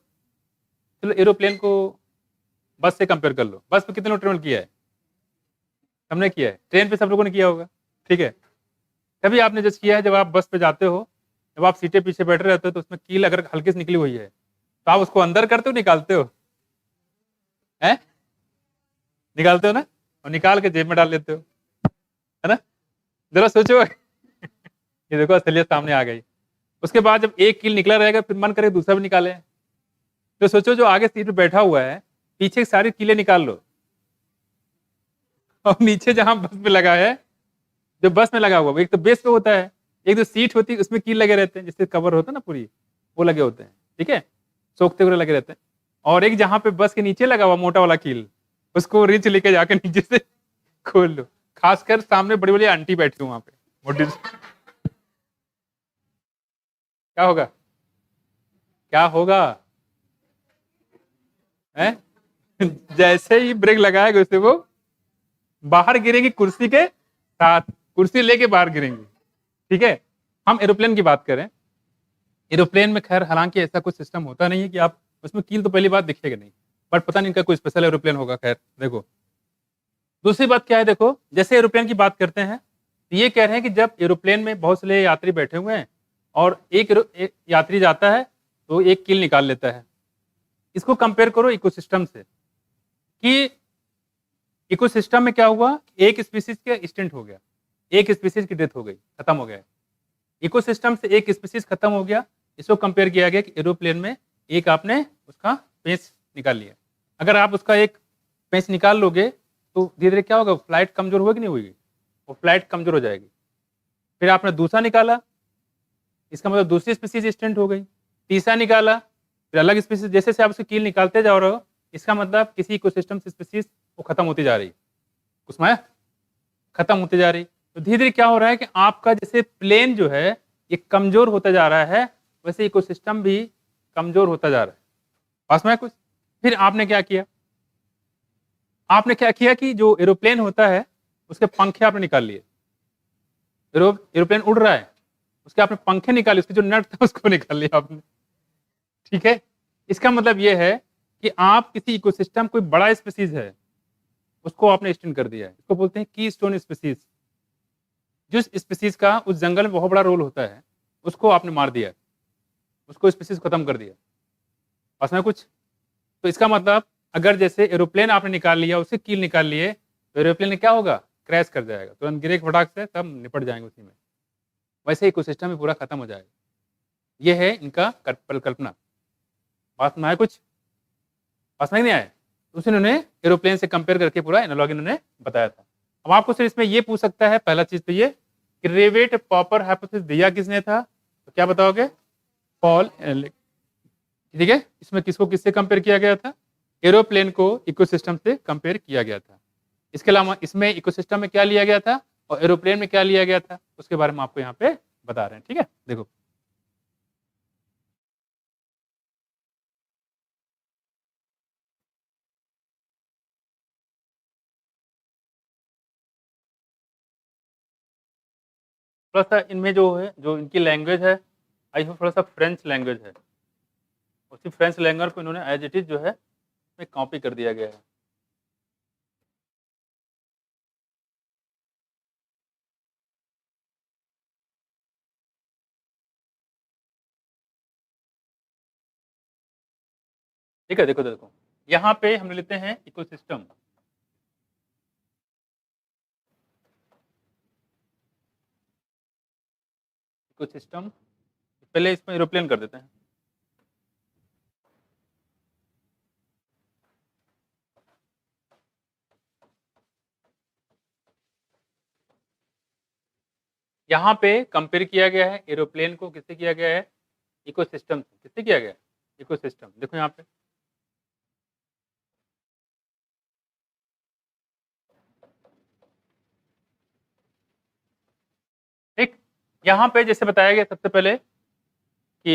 चलो एरोप्लेन को बस से कंपेयर कर लो, बस पे कितने लोग ट्रेवल किया है, हमने किया है। ट्रेन पे सब लोगों ने किया होगा, ठीक है। कभी आपने जस्ट किया है, जब आप बस पे जाते हो, जब आप सीटें पीछे बैठे रहते हो तो उसमें कील अगर हल्की से निकली हुई है तो आप उसको अंदर करते हो, निकालते हो, हैं, निकालते हो ना, और निकाल के जेब में डाल लेते हो, है ना। जरा सोचो ये देखो असलियत सामने आ गई। उसके बाद जब एक कील निकला रहेगा फिर मन करे दूसरा भी निकाले, तो सोचो जो आगे सीट पे बैठा हुआ है, पीछे की सारी कीलें निकाल लो, और नीचे जहां बस में लगा है, जो बस में लगा हुआ, एक तो बेस पे होता है, एक जो सीट होती है उसमें कील लगे रहते हैं, जिससे कवर होता है ना पूरी, वो लगे होते हैं, ठीक है, सोखते हुए लगे रहते हैं। और एक जहां पे बस के नीचे लगा हुआ मोटा वाला कील, उसको रिंच लेके जाकर नीचे से खोल लो। खासकर सामने बड़ी बड़ी आंटी बैठी हूँ वहां पे, मोटी, क्या होगा, क्या होगा, है जैसे ही ब्रेक लगाएगा उससे वो बाहर गिरेगी कुर्सी के साथ, कुर्सी लेके बाहर गिरेंगी। ठीक है, हम एरोप्लेन की बात करें। एरोप्लेन में खैर हालांकि ऐसा कुछ सिस्टम होता नहीं है कि आप उसमें कील तो पहली बात दिखेगा नहीं, बट पता नहीं इनका कोई स्पेशल एरोप्लेन होगा। खैर देखो, दूसरी बात क्या है, देखो जैसे एरोप्लेन की बात करते हैं तो ये कह रहे हैं कि जब एरोप्लेन में बहुत सारे यात्री बैठे हुए हैं और एक यात्री जाता है तो एक कील निकाल लेता है। इसको कंपेयर करो इकोसिस्टम से कि इकोसिस्टम में क्या हुआ, एक स्पीसीज के एक्सटेंट हो गया, एक स्पीसीज की डेथ हो गई, खत्म हो गया। इकोसिस्टम से एक स्पीसीज खत्म हो गया, इसको कंपेयर किया गया कि एरोप्लेन में एक आपने उसका पेंच निकाल लिया। अगर आप उसका एक पेंच निकाल लोगे तो धीरे धीरे क्या होगा, फ्लाइट कमजोर होगी नहीं होगी, वो फ्लाइट कमजोर हो जाएगी। फिर आपने दूसरा निकाला, इसका मतलब दूसरी स्पीसीज एक्सटेंट हो गई। तीसरा निकाला, फिर अलग स्पीसीज, जैसे जैसे आप उसकी कील निकालते जा रहे हो, इसका मतलब किसी इकोसिस्टम से स्पीसीज वो खत्म होती जा रही है, उसमें खत्म होती जा रही। तो धीरे धीरे क्या हो रहा है कि आपका जैसे प्लेन जो है ये कमजोर होता जा रहा है, वैसे इकोसिस्टम भी कमजोर होता जा रहा है। पास में कुछ, फिर आपने क्या किया, आपने क्या किया कि जो एरोप्लेन होता है उसके पंखे आपने निकाल लिए। एरोप्लेन उड़ रहा है, उसके आपने पंखे निकाले, उसके जो नट था उसको निकाल लिया आपने। ठीक है, इसका मतलब ये है कि आप किसी इकोसिस्टम, कोई बड़ा स्पीसीज है उसको आपने एक्सटेंड कर दिया है। इसको बोलते हैं की स्टोन स्पीसीज। जिस स्पीसीज का उस जंगल में बहुत बड़ा रोल होता है उसको आपने मार दिया, उसको स्पीसीज खत्म कर दिया। पास में कुछ, तो इसका मतलब अगर जैसे एरोप्लेन आपने निकाल लिया, उससे कील निकाल लिए, तो एरोप्लेन क्या होगा, क्रैश कर जाएगा, तुरंत गिरे फटाक से, तब निपट जाएंगे उसी में। वैसे इकोसिस्टम भी पूरा खत्म हो जाएगा। ये है इनका परिकल्पना। बात में आया कुछ, पास में नहीं आया, तो उसे इन्होंने एरोप्लेन से कंपेयर करके पूरा एनालॉग इन्होंने बताया था। अब आपको सिर्फ इसमें ये पूछ सकता है, पहला चीज तो ये कि रेवेट पॉपर हाइपोथेसिस दिया किसने था, तो क्या बताओगे, पॉल एरलिख। ठीक है, इसमें किसको किससे कंपेयर किया गया था, एरोप्लेन को इकोसिस्टम से कंपेयर किया गया था। इसके अलावा इसमें इकोसिस्टम में क्या लिया गया था और एरोप्लेन में क्या लिया गया था, उसके बारे में आपको यहाँ पे बता रहे हैं। ठीक है, देखो थोड़ा सा इनमें जो है, जो इनकी लैंग्वेज है, आई होप थोड़ा सा फ्रेंच लैंग्वेज है, उसी फ्रेंच लैंग्वेज को इन्होंने एज इट इज जो है में कॉपी कर दिया गया है। ठीक है, देखो देखो, यहाँ पे हम लेते हैं इकोसिस्टम। इकोसिस्टम, पहले इसमें एरोप्लेन कर देते हैं। यहाँ पे कंपेयर किया गया है एरोप्लेन को, किससे किया गया है, इकोसिस्टम से। किससे किया गया है, इकोसिस्टम। देखो यहाँ पे ठीक, यहाँ पे जैसे बताया गया सबसे पहले कि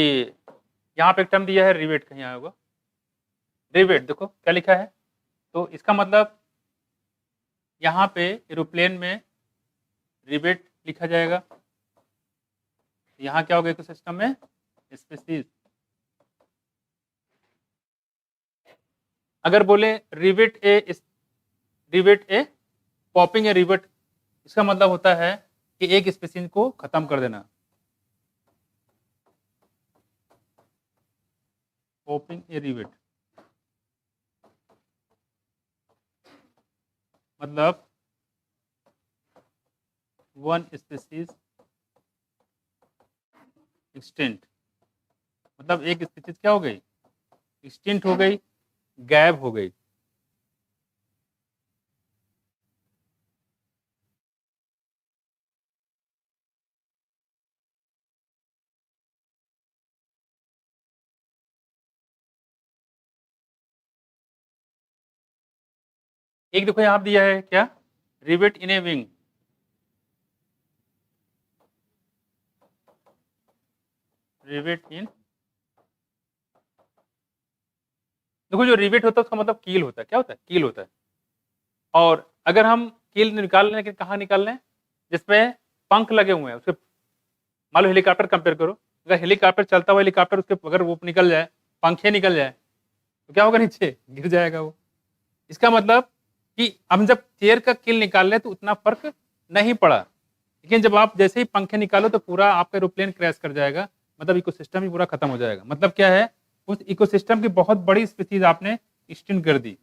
यहाँ पे एक टर्म दिया है रिवेट, कहीं आया होगा रिवेट, देखो क्या लिखा है। तो इसका मतलब यहाँ पे एरोप्लेन में रिवेट लिखा जाएगा, यहाँ क्या होगा इकोसिस्टम में, स्पीसीज। अगर बोले rivet A popping a rivet, इसका मतलब होता है कि एक स्पीसीज को खत्म कर देना। पॉपिंग ए रिवेट मतलब वन स्पीसीज एक्सटेंट, मतलब एक स्पीसीज क्या हो गई, एक्सटेंट हो गई, गायब हो गई। एक देखो यहाँ दिया है क्या, rivet in a wing, rivet in देखो जो रिवेट होता है उसका मतलब कील होता है, क्या होता है? कील होता है। और अगर हम कील निकाल रहे हैं, लेकिन कहाँ निकाल रहे हैं? जिसमें पंख लगे हुए हैं, उसके मान लो हेलीकॉप्टर कंपेयर करो, अगर हेलीकॉप्टर चलता हुआ हेलीकॉप्टर उसके अगर वो निकल जाए, पंखे निकल जाए, तो क्या होगा? नीचे गिर जाएगा वो। इसका मतलब कि हम जब चेयर का कील निकाल रहे हैं तो उतना फर्क नहीं पड़ा, लेकिन जब आप जैसे ही पंखे निकालो तो पूरा आपका एरोप्लेन क्रैश कर जाएगा, मतलब इकोसिस्टम ही पूरा खत्म हो जाएगा। मतलब क्या है? उस इकोसिस्टम की बहुत बड़ी स्पीसीज आपने एक्सटिंक्ट कर दी।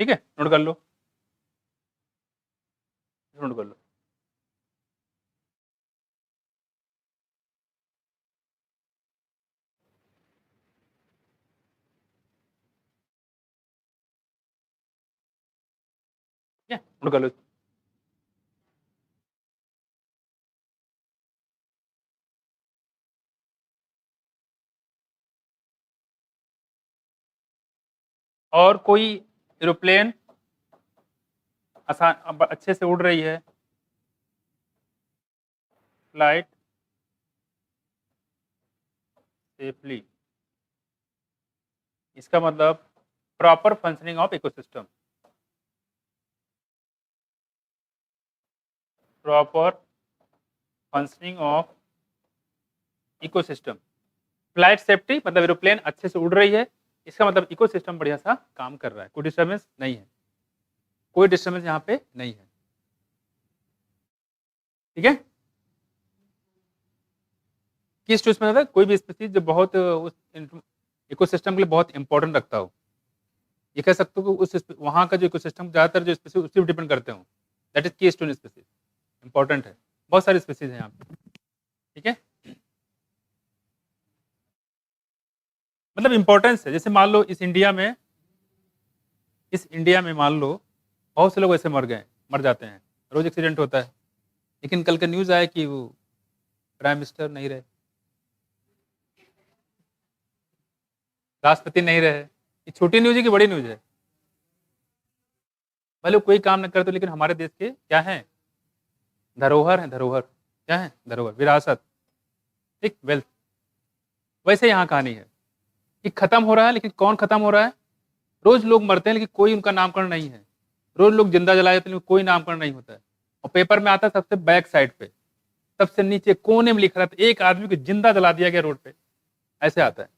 ठीक है, नोट कर लो, नोट कर लो। ठीक है, नोट कर लो। और कोई एरोप्लेन आसान अच्छे से उड़ रही है, फ्लाइट सेफली, इसका मतलब proper functioning of ecosystem, proper functioning of ecosystem. Flight safety मतलब एरोप्लेन अच्छे से उड़ रही है, इसका मतलब इकोसिस्टम बढ़िया सा काम कर रहा है, कोई डिस्टर्बेंस नहीं है, कोई डिस्टर्बेंस यहाँ पे नहीं है। ठीक है, किस चीज में होता है? कोई भी स्पीसीज जो बहुत उस इकोसिस्टम के लिए बहुत इंपॉर्टेंट रखता हो, ये कह सकते हो कि उस वहाँ का जो इकोसिस्टम ज्यादातर जो स्पीसीज उसी पर डिपेंड करते हो, दैट इज की स्टोन स्पीसीज, इंपॉर्टेंट है। बहुत सारी स्पीसीज हैं यहाँ पे। ठीक है, मतलब इंपॉर्टेंस है। जैसे मान लो इस इंडिया में मान लो बहुत से लोग ऐसे मर जाते हैं, रोज एक्सीडेंट होता है, लेकिन कल का न्यूज आया कि वो प्राइम मिनिस्टर नहीं रहे, राष्ट्रपति नहीं रहे। ये छोटी न्यूज है कि बड़ी न्यूज है? भले कोई काम न करते हो, लेकिन हमारे देश के क्या है? धरोहर है, धरोहर। क्या है? धरोहर, विरासत, ठीक, वेल्थ। वैसे यहाँ कहानी है कि खत्म हो रहा है, लेकिन कौन खत्म हो रहा है? रोज लोग मरते हैं लेकिन कोई उनका नामकरण नहीं है, रोज लोग जिंदा जलाए जाते हैं लेकिन कोई नामकरण नहीं होता है। और पेपर में आता है सबसे बैक साइड पे, सबसे नीचे कोने में लिखा रहता है एक आदमी को जिंदा जला दिया गया रोड पे, ऐसे आता है।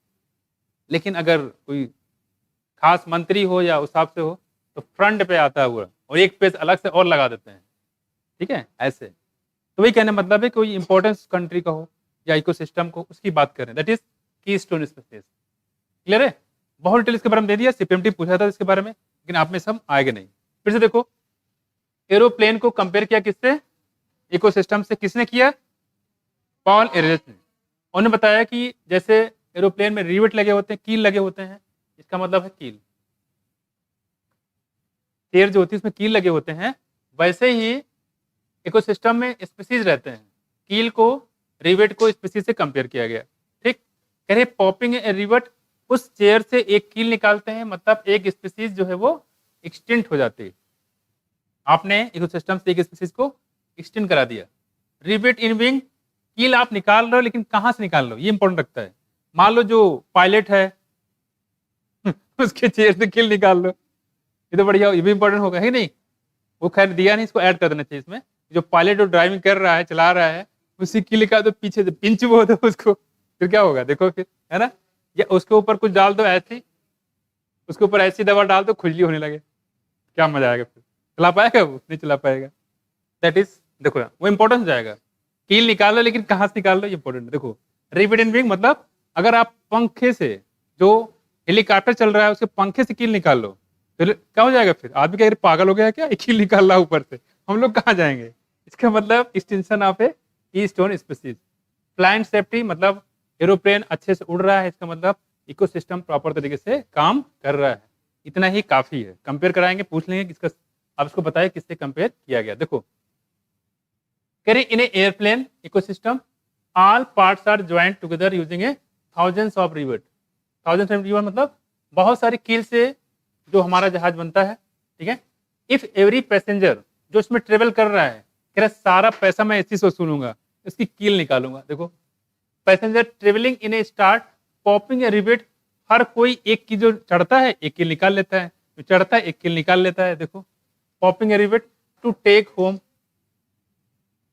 लेकिन अगर कोई खास मंत्री हो या उस हिसाब से हो तो फ्रंट पे आता है हुआ, और एक पेज अलग से और लगा देते हैं। ठीक है, ऐसे। तो वही कहने मतलब है कोई इंपॉर्टेंस कंट्री का हो या इकोसिस्टम को, उसकी बात करें, दैट इज की स्टोन स्पीसीज। क्लियर है? बहुत डिटेल इसके बारे में दे दिया, सीपीएमटी पूछा था इसके बारे में, लेकिन आप में सब आएगा नहीं। फिर से देखो, एरोप्लेन को कंपेयर किया किससे? इकोसिस्टम से। किसने किया? पॉल एरियस ने। उन्होंने बताया कि जैसे एरोप्लेन में रिवेट लगे होते हैं, कील लगे होते हैं, इसका मतलब है कील, टेयर जो होती है उसमें कील लगे होते हैं, वैसे ही इकोसिस्टम में स्पीसीज रहते हैं। कील को, रिवेट को स्पीसीज से कंपेयर किया गया। ठीक, कह रहे पॉपिंग ए रिवेट, उस चेयर से एक कील निकालते हैं, मतलब एक स्पीसीज जो है वो एक्सटिंक्ट हो जाती है। आपने इकोसिस्टम से एक स्पीसीज को एक्सटेंड करा दिया। रिवेट इन विंग, कील आप निकाल रहे हो, लेकिन कहां से निकाल रहे हो ये इंपॉर्टेंट रखता है। मान लो जो पायलट है उसके चेयर से कील निकाल लो, ये तो बढ़िया, ये भी इंपॉर्टेंट होगा, है नहीं? वो खैर दिया नहीं, इसको ऐड कर देना चाहिए इसमें। जो पायलट जो ड्राइविंग कर रहा है, चला रहा है, उसी कील निकाल दो पीछे से, पिंच वो दो उसको, फिर क्या होगा देखो फिर, है ना? या उसके ऊपर कुछ डाल दो ऐसी, उसके ऊपर ऐसी दवा डाल दो खुजली होने लगे, क्या मजा आएगा? फिर चला पाएगा? वो नहीं चला पाएगा। दैट इज, देखो वो इंपॉर्टेंस जाएगा। कील निकाल लो, लेकिन कहां से निकाल लो ये इंपॉर्टेंट है। देखो, रिवेट इन विंग मतलब अगर आप पंखे से, जो हेलीकॉप्टर चल रहा है उसके पंखे से कील निकाल लो, फिर क्या हो जाएगा? फिर आदमी क्या पागल हो गया क्या, एक कील निकाल रहा ऊपर से, हम लोग कहाँ जाएंगे? इसका मतलब extension of A keystone species. Flying safety मतलब एरोप्लेन अच्छे से उड़ रहा है, इसका मतलब इकोसिस्टम प्रॉपर तरीके से काम कर रहा है। इतना ही काफ़ी है। कंपेयर कराएंगे, पूछ लेंगे किसका, आप इसको बताइए किससे कंपेयर किया गया। देखो कह रहे in airplane ecosystem all parts are joint together using a thousands of rivet. Thousands of rivet मतलब बहुत सारी कील से जो हमारा जहाज बनता है, ठीक है। इफ एवरी पैसेंजर जो इसमें ट्रेवल कर रहा है, कह रहा सारा पैसा मैं इसी से वसूलूंगा, इसकी कील निकालूंगा। देखो passenger travelling in a start popping a rivet, हर कोई एक की जो चढ़ता है एक कील निकाल लेता है, जो चढ़ता है एक कील निकाल लेता है। देखो popping a rivet to take home,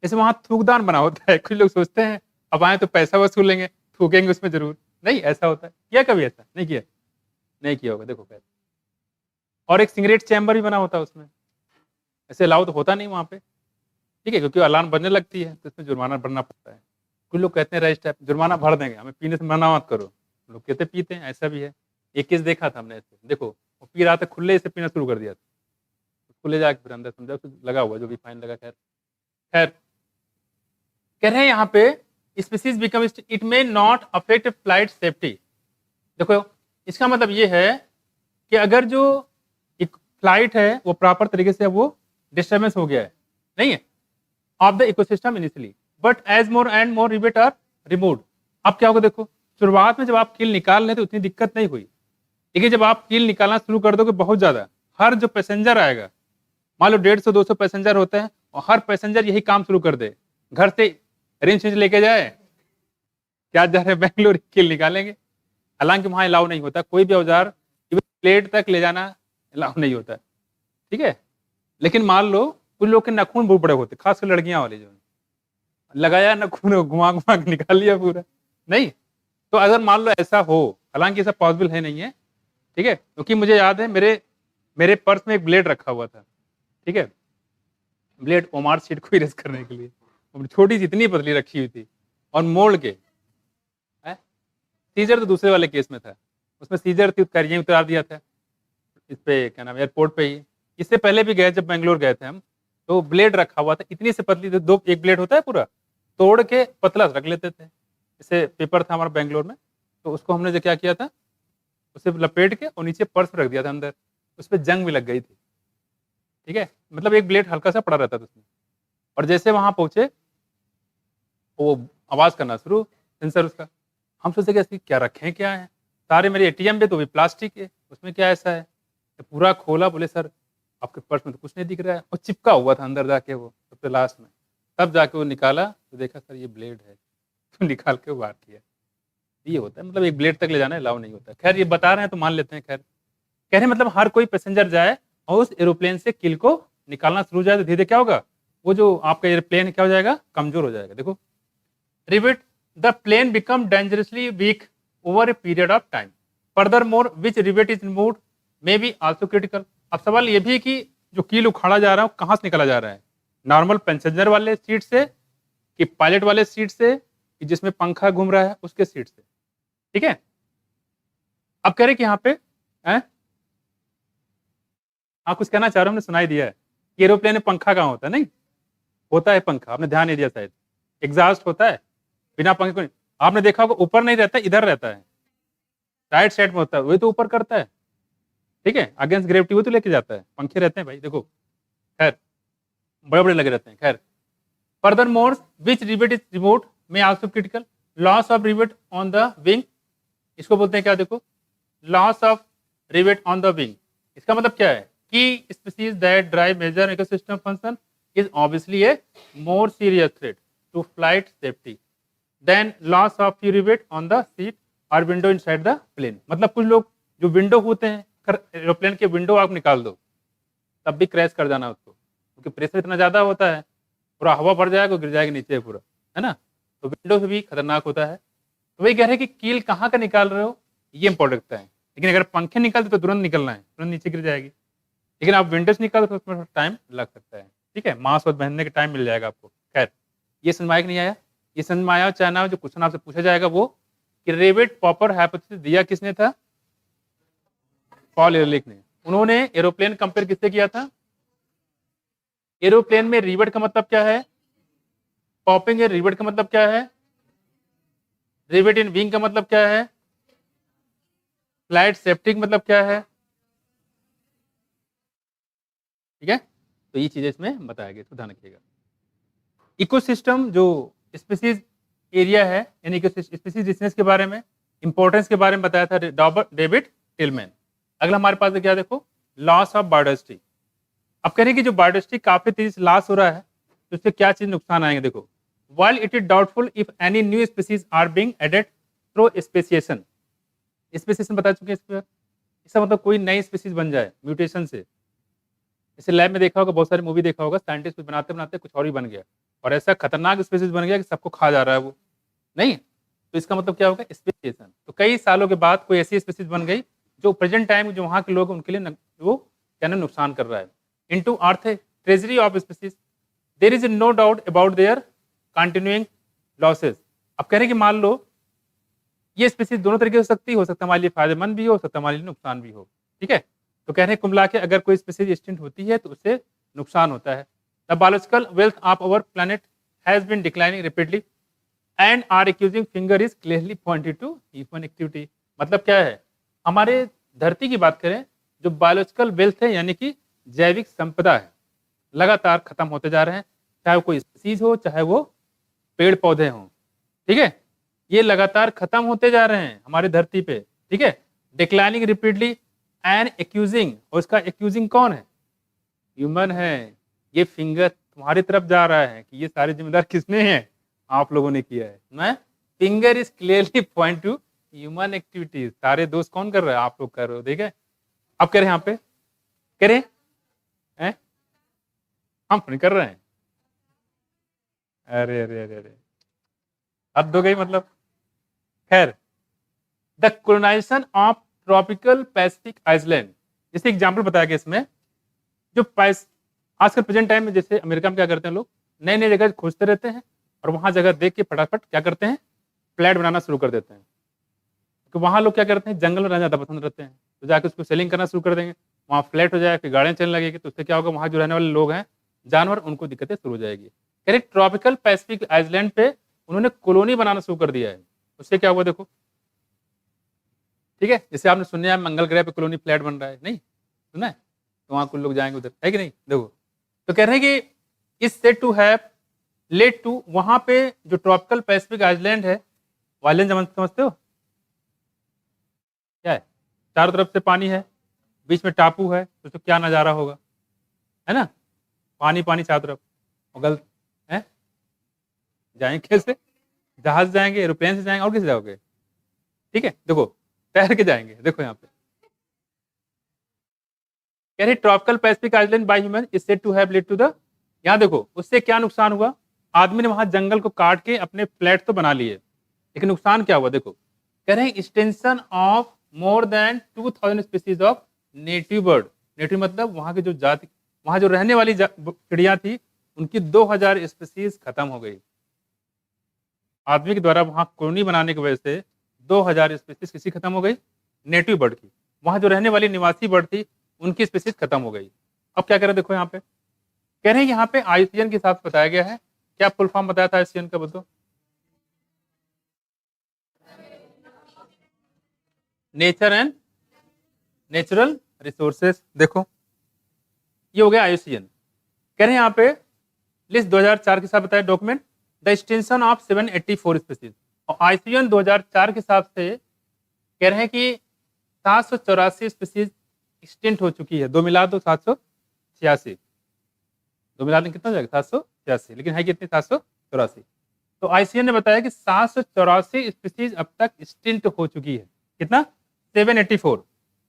जैसे वहां थूकदान बना होता है, कुछ लोग सोचते हैं अब आए तो पैसा वसूलेंगे, थूकेंगे उसमें जरूर, नहीं ऐसा होता है। किया कभी ऐसा नहीं किया, नहीं किया होगा। देखो कैसे, और एक सिगरेट चैम्बर भी बना होता है उसमें, ऐसे अलाउ तो होता नहीं वहां पे, ठीक है, क्योंकि अलार्म बजने लगती है तो इसमें जुर्माना भरना पड़ता है। कुछ लोग कहते हैं रजिस्टर टाइप जुर्माना भर देंगे, हमें पीने से मना मत करो, लोग कहते पीते हैं, ऐसा भी है। एक केस देखा था हमने ऐसे, देखो वो पी रहा था, खुले से पीना शुरू कर दिया था, खुले जाके फिर अंदर समझा लगा हुआ जो भी फाइन लगा। खैर खैर कह रहे हैं यहाँ पे species become it may not affect flight safety. देखो इसका मतलब ये है कि अगर जो एक फ्लाइट है वो प्रॉपर तरीके से वो डिस्टर्बेंस हो गया है, नहीं है of the ecosystem initially, but as more and more rivet are removed. अब क्या होगा, देखो शुरुआत में जब आप कील निकाल रहे तो उतनी दिक्कत नहीं हुई, लेकिन जब आप कील निकालना शुरू कर दोगे बहुत ज्यादा, हर जो पैसेंजर आएगा, मान लो 150-200 पैसेंजर होते हैं और हर पैसेंजर यही काम शुरू कर दे, घर से रेंज लेके जाए, क्या जा रहे हैं बेंगलोर, कील निकालेंगे। हालांकि वहां अलाउ नहीं होता कोई भी औजार, इवन प्लेट तक ले जाना अलाउ नहीं होता, ठीक है। लेकिन मान लो कुछ लोग के नाखून बहुत बड़े होते, खासकर लड़कियां वाले, जो लगाया नाखून घुमा घुमा के निकाल लिया पूरा, नहीं। तो अगर मान लो ऐसा हो, हालांकि ऐसा पॉसिबल है नहीं है, ठीक है, क्योंकि मुझे याद है मेरे पर्स में एक ब्लेड रखा हुआ था, ठीक है, ब्लेड ओमार सीट को इरेज करने के लिए, छोटी सी इतनी पतली रखी हुई थी, और मोड़ के सीजर तो दूसरे वाले केस में था, उसमें सीजर थी, करिए उतार दिया था इस पे, क्या नाम, एयरपोर्ट पे ही। इससे पहले भी गए, जब बेंगलोर गए थे हम, तो ब्लेड रखा हुआ था, इतनी से पतली, दो एक ब्लेड होता है पूरा, तोड़ के पतला रख लेते थे। जैसे पेपर था हमारा बेंगलोर में, तो उसको हमने जो क्या किया था, उसे लपेट के और नीचे पर्स में रख दिया था अंदर, उस पर जंग भी लग गई थी, ठीक है, मतलब एक ब्लेड हल्का सा पड़ा रहता था उसमें। और जैसे वहां पहुंचे वो आवाज करना शुरू, सेंसर उसका, हम सोचते कि ऐसे क्या रखें, क्या है, सारे मेरे एटीएम पे तो भी प्लास्टिक है, उसमें क्या ऐसा है, तो पूरा खोला, बोले सर आपके पर्स में तो कुछ नहीं दिख रहा है, और चिपका हुआ था अंदर जाके वो सबसे लास्ट में, तब जाके वो निकाला तो देखा सर ये ब्लेड है, तो निकाल के वार किया। ये होता है, मतलब एक ब्लेड तक ले जाना अलाउ नहीं होता। खैर ये बता रहे हैं तो मान लेते हैं। खैर कह रहे हैं मतलब हर कोई पैसेंजर जाए और उस एरोप्लेन से किल को निकालना शुरू हो जाए तो धीरे धीरे क्या होगा, वो जो आपका एरोप्लेन क्या हो जाएगा, कमजोर हो जाएगा। देखो rivet the plane become dangerously weak over a period of time, further more which rivet is removed may be also critical. अब सवाल ये भी है कि जो कील उखाड़ा जा रहा है वो कहाँ से निकाला जा रहा है, नॉर्मल पैसेंजर वाले सीट से कि पायलट वाले सीट से कि जिसमें पंखा घूम रहा है उसके सीट से, ठीक है। अब कह रहे कि यहाँ पे हाँ कुछ कहना चाह रहे हो, हमने सुनाई दिया है कि एरोप्लेन में पंखा कहाँ होता है, नहीं होता है पंखा, आपने ध्यान नहीं दिया शायद, एग्जॉस्ट होता है, बिना पंखे को नहीं। आपने देखा होगा ऊपर नहीं रहता, इधर रहता है, राइट साइड में होता है, वही तो ऊपर करता है, ठीक है, अगेंस्ट ग्रेविटी वो तो लेके जाता है, पंखे रहते हैं भाई, देखो खैर बड़े बड़े लगे रहते हैं। खैर further more which rivet is remote में also critical, loss of rivet on the wing, इसको बोलते हैं क्या, देखो loss of rivet on the wing, इसका मतलब क्या है कि species that drive major ecosystem function is obviously a more serious threat to flight safety than loss of rivet on the seat और विंडो इनसाइड द प्लेन। मतलब कुछ लोग जो विंडो होते हैं, एरोप्लेन के विंडो आप निकाल दो तब भी क्रैश कर जाना उसको, क्योंकि प्रेशर इतना ज्यादा होता है, पूरा हवा भर जाएगा, गिर जाएगा नीचे पूरा, है ना, तो विंडो से भी खतरनाक होता है। तो वही कह रहे हैं कि कील कहाँ का निकाल रहे हो ये इंपॉर्टेंट है, लेकिन अगर पंखे निकालते तो तुरंत निकलना है, तुरंत नीचे गिर जाएगी, लेकिन आप विंडो से निकालो तो उसमें टाइम लग सकता है, ठीक है, मांस और बहनने का टाइम मिल जाएगा आपको। खैर ये समझ में आया कि नहीं आया, ये समझ में आया, चाहे ना जो क्वेश्चन आपसे पूछा जाएगा वो कि रेविट पॉपर हाइपोथेसिस दिया किसने था, पॉल एहरलिच ने। उन्होंने एरोप्लेन कंपेयर किससे किया था, एरोप्लेन में रिवेट का मतलब क्या है, पॉपिंग रिवेट का मतलब क्या है, रिवेट इन विंग का मतलब क्या है, फ्लाइट सेफ्टी का मतलब क्या है, ठीक है, तो ये चीज़ें इसमें बताया गया, तो ध्यान रखिएगा। इकोसिस्टम जो स्पीसीज एरिया है, यानी कि स्पीसीज रिचनेस के बारे में, इंपॉर्टेंस के बारे में बताया था डेविड टिलमैन। अगला हमारे पास है क्या, देखो, लॉस ऑफ बायोडाइवर्सिटी। अब कह रहे हैं कि जो बायोडाइवर्सिटी काफी तेजी से लॉस हो रहा है, तो इससे क्या चीज नुकसान आएंगे, देखो। While it is doubtful if any new species are being added through speciation, speciation बता चुके हैं इस पर, इसका मतलब कोई नई स्पीसीज बन जाए म्यूटेशन से। जैसे लैब में देखा होगा, बहुत सारी मूवी देखा होगा, साइंटिस्ट कुछ बनाते बनाते कुछ और ही बन गया, और ऐसा खतरनाक स्पीसीज बन गया कि सबको खा जा रहा है वो, नहीं। तो इसका मतलब क्या होगा, स्पेसिएशन। तो कई सालों के बाद कोई ऐसी स्पीसीज बन गई जो प्रेजेंट टाइम जो वहाँ के लोग उनके लिए वो क्या नाम नुकसान कर रहा है। Into earth treasury of species, there is no doubt about their continuing losses. अब कह रहे हैं कि मान लो ये स्पीसीज दोनों तरीके से हो सकता है हमारे लिए फायदेमंद भी हो सकता है हमारे लिए नुकसान भी हो, ठीक है। तो कह रहे हैं कुल मिला के अगर कोई स्पीसीज एक्सटिंक्ट होती है तो उससे नुकसान होता है। The biological wealth of our planet has been declining rapidly and are accusing finger is clearly pointed to human activity. मतलब क्या है, हमारे धरती की बात करें, जो बायोलॉजिकल वेल्थ है यानी कि जैविक संपदा है, लगातार खत्म होते जा रहे हैं, चाहे वो कोई स्पीसीज हो चाहे वो पेड़ पौधे हों, ठीक है, ये लगातार खत्म होते जा रहे हैं हमारी धरती पे, ठीक है। डिक्लाइनिंग रिपीटली एंड एक्यूजिंग, और इसका एक्यूजिंग कौन है, ह्यूमन है। ये फिंगर तुम्हारी तरफ जा रहा है कि ये सारे जिम्मेदार किसने हैं, आप लोगों ने किया है। मैं finger is clearly point two human activities, सारे दोस्त कौन कर रहे हैं, आप लोग कर रहे हो, ठीक है। अब कह रहे हैं यहाँ पे, कह रहे हैं हम नहीं कर रहे हैं, अरे अरे अरे अरे हद हो गई मतलब। खैर, the colonization of tropical Pacific island, जैसे एग्जाम्पल बताया गया इसमें, जो आजकल प्रेजेंट टाइम में जैसे अमेरिका में क्या करते हैं लोग, नए नए जगह खोजते रहते हैं और वहां जगह देख के फटाफट क्या करते हैं, फ्लैट बनाना शुरू कर देते हैं। तो वहां लोग क्या करते हैं, जंगल में रहना ज्यादा पसंद करते हैं, तो जाकर उसको सेलिंग करना शुरू कर देंगे, वहाँ फ्लैट हो जाए, फिर गाड़ियाँ चलने लगेगी, तो उससे क्या होगा, वहाँ जो रहने वाले लोग हैं, जानवर, उनको दिक्कतें शुरू हो जाएगी। कह रहे ट्रॉपिकल पैसिफिक आइसलैंड पे उन्होंने कॉलोनी बनाना शुरू कर दिया है, उससे क्या हुआ देखो, ठीक है। जैसे आपने सुना है मंगल ग्रह पे कॉलोनी फ्लैट बन रहा है, नहीं सुना है, तो वहाँ कुछ लोग जाएंगे उधर, है कि नहीं, देखो। तो कह रहे हैं कि is said to have led to, वहां पे जो ट्रॉपिकल पैसिफिक आइसलैंड है, आइलैंड समझते हो क्या है, चारों तरफ से पानी है, बीच में टापू है, तो क्या नज़ारा होगा, है ना, पानी पानी चारों तरफ, और गलत है, जाएंगे कैसे, जहाज जाएंगे, एरोप्लेन से जाएंगे, और किसे जाओगे, ठीक है। देखो तैर के जाएंगे, देखो यहाँ पे कह रहे tropical Pacific island by human is said to have led to the, यहाँ देखो उससे क्या नुकसान हुआ, आदमी ने वहां जंगल को काट के अपने फ्लैट तो बना लिए, लेकिन नुकसान क्या हुआ देखो, कह रहे हैं extension of more than 2000 species of native bird. Native मतलब वहां की जो जाति, वहां जो रहने वाली चिड़िया थी, उनकी 2000 स्पीसीज खत्म हो गई। आदमी के द्वारा वहां कॉलोनी बनाने की वजह से 2000 स्पीसीज किसी खत्म हो गई, नेटिव बर्ड की, वहां जो रहने वाली निवासी बर्ड थी उनकी स्पीसीज खत्म हो गई। अब क्या करें देखो यहाँ पे, कह रहे हैं यहाँ पे आईसीएन के साथ बताया गया है, क्या फुल फॉर्म बताया था आईसीएन का, बोलो, नेचर एंड नेचुरल रिसोर्सेस। देखो ये हो गया आईसीएन। कह रहे हैं यहाँ पे लिस्ट 2004 के साथ बताया document the extension of 784 species, और आईसीएन 2004 के हिसाब से कह रहे हैं कि 784 स्पीसीज एक्सटेंट हो चुकी है, दो मिला दो 786, दो मिला दें कितना हो जाएगा 786, लेकिन है कितनी 784। तो आईसीएन ने बताया कि 784 स्पीसीज अब तक एक्सटिंक्ट हो चुकी है, कितना 784,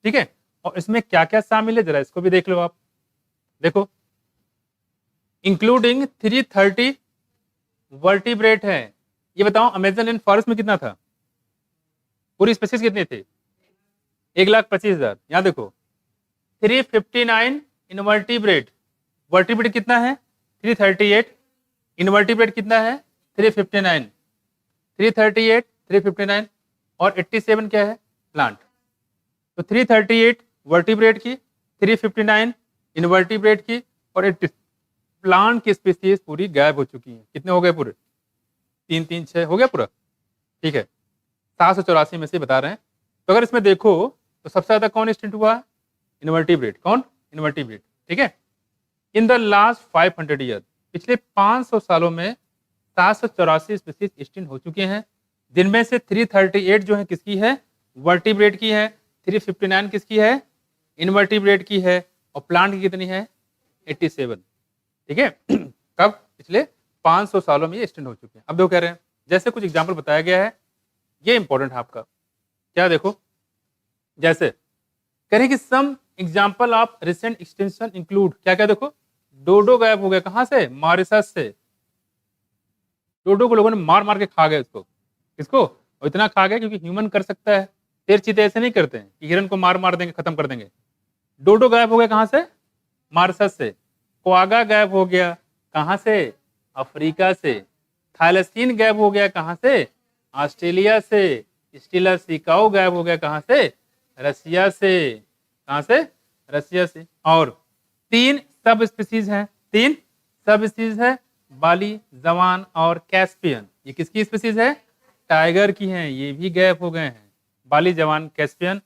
ठीक है। और इसमें क्या क्या शामिल है जरा इसको भी देख लो आप, देखो इंक्लूडिंग 330 वर्टिब्रेट है। ये बताओ अमेजन रेन फॉरेस्ट में कितना था, पूरी स्पीसीज कितनी थी, 1,25,000। यहाँ देखो 359 इनवर्टिब्रेट, वर्टिब्रेट कितना है 338, इनवर्टिब्रेट कितना है 359, 338 359 और 87 क्या है प्लांट। तो 338 वर्टिब्रेट की, 359 इनवर्टिब्रेट की और 80 प्लांट की स्पीसीज पूरी गायब हो चुकी है। कितने हो गए पूरे, 3 3 6 हो गया पूरा, ठीक है। 784 में से बता रहे हैं। तो अगर इसमें देखो तो सबसे ज्यादा कौन एक्सटिंक्ट हुआ, इनवर्टिब्रेट, कौन इनवर्टिब्रेट, ठीक है। इन द लास्ट 500 ईयर, पिछले 500 सालों में 784 स्पीसीज एक्सटिंक्ट हो चुके हैं, जिनमें से 338 जो है किसकी है, वर्टिब्रेट की है, 359 किसकी है, इनवर्टिब्रेट की है, और प्लांट की कितनी है, 87। ठीक है कब, पिछले 500 सालों में ये एक्सटेंड हो चुके हैं। अब देखो कह रहे हैं, जैसे कुछ एग्जाम्पल बताया गया है, ये इंपॉर्टेंट है आपका, क्या देखो, जैसे कह रहे हैं कि some example of recent extension include, क्या क्या देखो, डोडो गायब हो गया, कहां से, मॉरिशस से। डोडो को लोगों ने मार मार के खा गए उसको, किसको, और इतना खा गए क्योंकि ह्यूमन कर सकता है, शेर चीते ऐसे नहीं करते हैं कि हिरन को मार मार देंगे खत्म कर देंगे। डोडो गायब हो गया कहां से, मॉरिशस से। क्वागा गायब हो गया कहां से, अफ्रीका से। थाइलसीन गायब हो गया कहां से, ऑस्ट्रेलिया से। स्टीला सिकाओ गायब हो गया कहां से, रसिया से। कहां से, रसिया से। और 3 सब स्पीसीज हैं, 3 सब स्पीसीज है, बाली, जवान और कैस्पियन। ये किसकी स्पीसीज है, टाइगर की हैं, ये भी गायब हो गए हैं। बाली, जवान, कैस्पियन,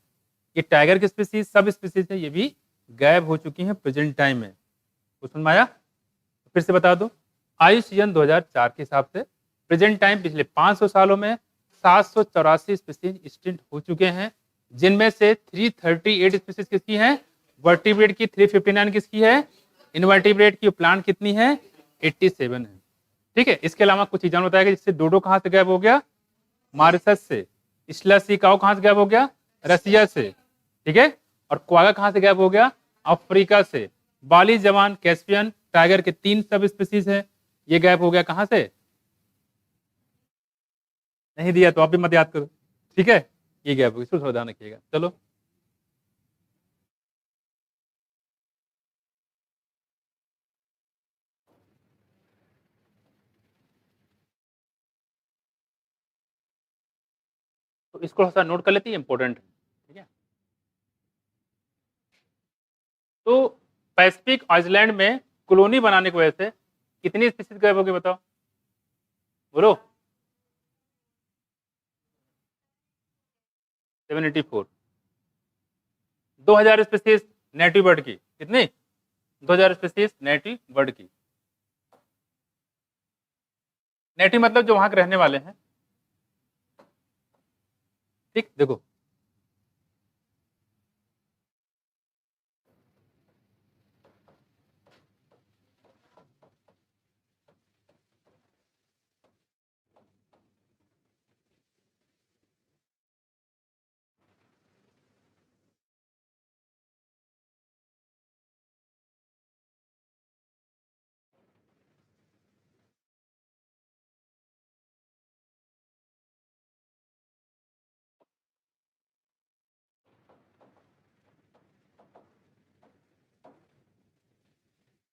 ये टाइगर की स्पीसीज, सब स्पीसीज है, ये भी गायब हो चुकी हैं प्रेजेंट टाइम में। कुछ समझ में आया, फिर से बता दो। आयुष्यन 2004 के हिसाब से प्रेजेंट टाइम पिछले 500 सालों में 784 स्पीसीज एक्सटिंक्ट हो चुके हैं, जिनमें से 338 स्पीसीज किसकी हैं, वर्टिब्रेट की, 359 किसकी है, इनवर्टिब्रेट की, प्लांट कितनी है, 87 है। ठीक है, इसके अलावा कुछ चीजें बताया गया, जिससे डोडो कहां से गायब हो गया, मॉरिशस से। स्टीला सिकाओ कहां से गायब हो गया, रसिया से। ठीक है, और क्वागा कहां से गायब हो गया, अफ्रीका से। बाली, जवान, कैस्पियन, टाइगर के 3 सब स्पीसीज है, ये गायब हो गया कहां से, नहीं दिया तो आप भी मत याद करो। ठीक है, ये गायब हो गया, इसको थोड़ा ध्यान रखिएगा। चलो, तो इसको थोड़ा सा नोट कर लेते हैं, इंपॉर्टेंट है। ठीक है, तो पैसिफिक आइलैंड में कॉलोनी बनाने की वजह से कितनी स्पीसीज गायब हो गई, बताओ, बोलो। 784। 2000 स्पीसीज नेटिव बर्ड की, कितनी, 2000 स्पीसीज नेटिव बर्ड की। नेटिव मतलब जो वहां के रहने वाले हैं। ठीक, देखो,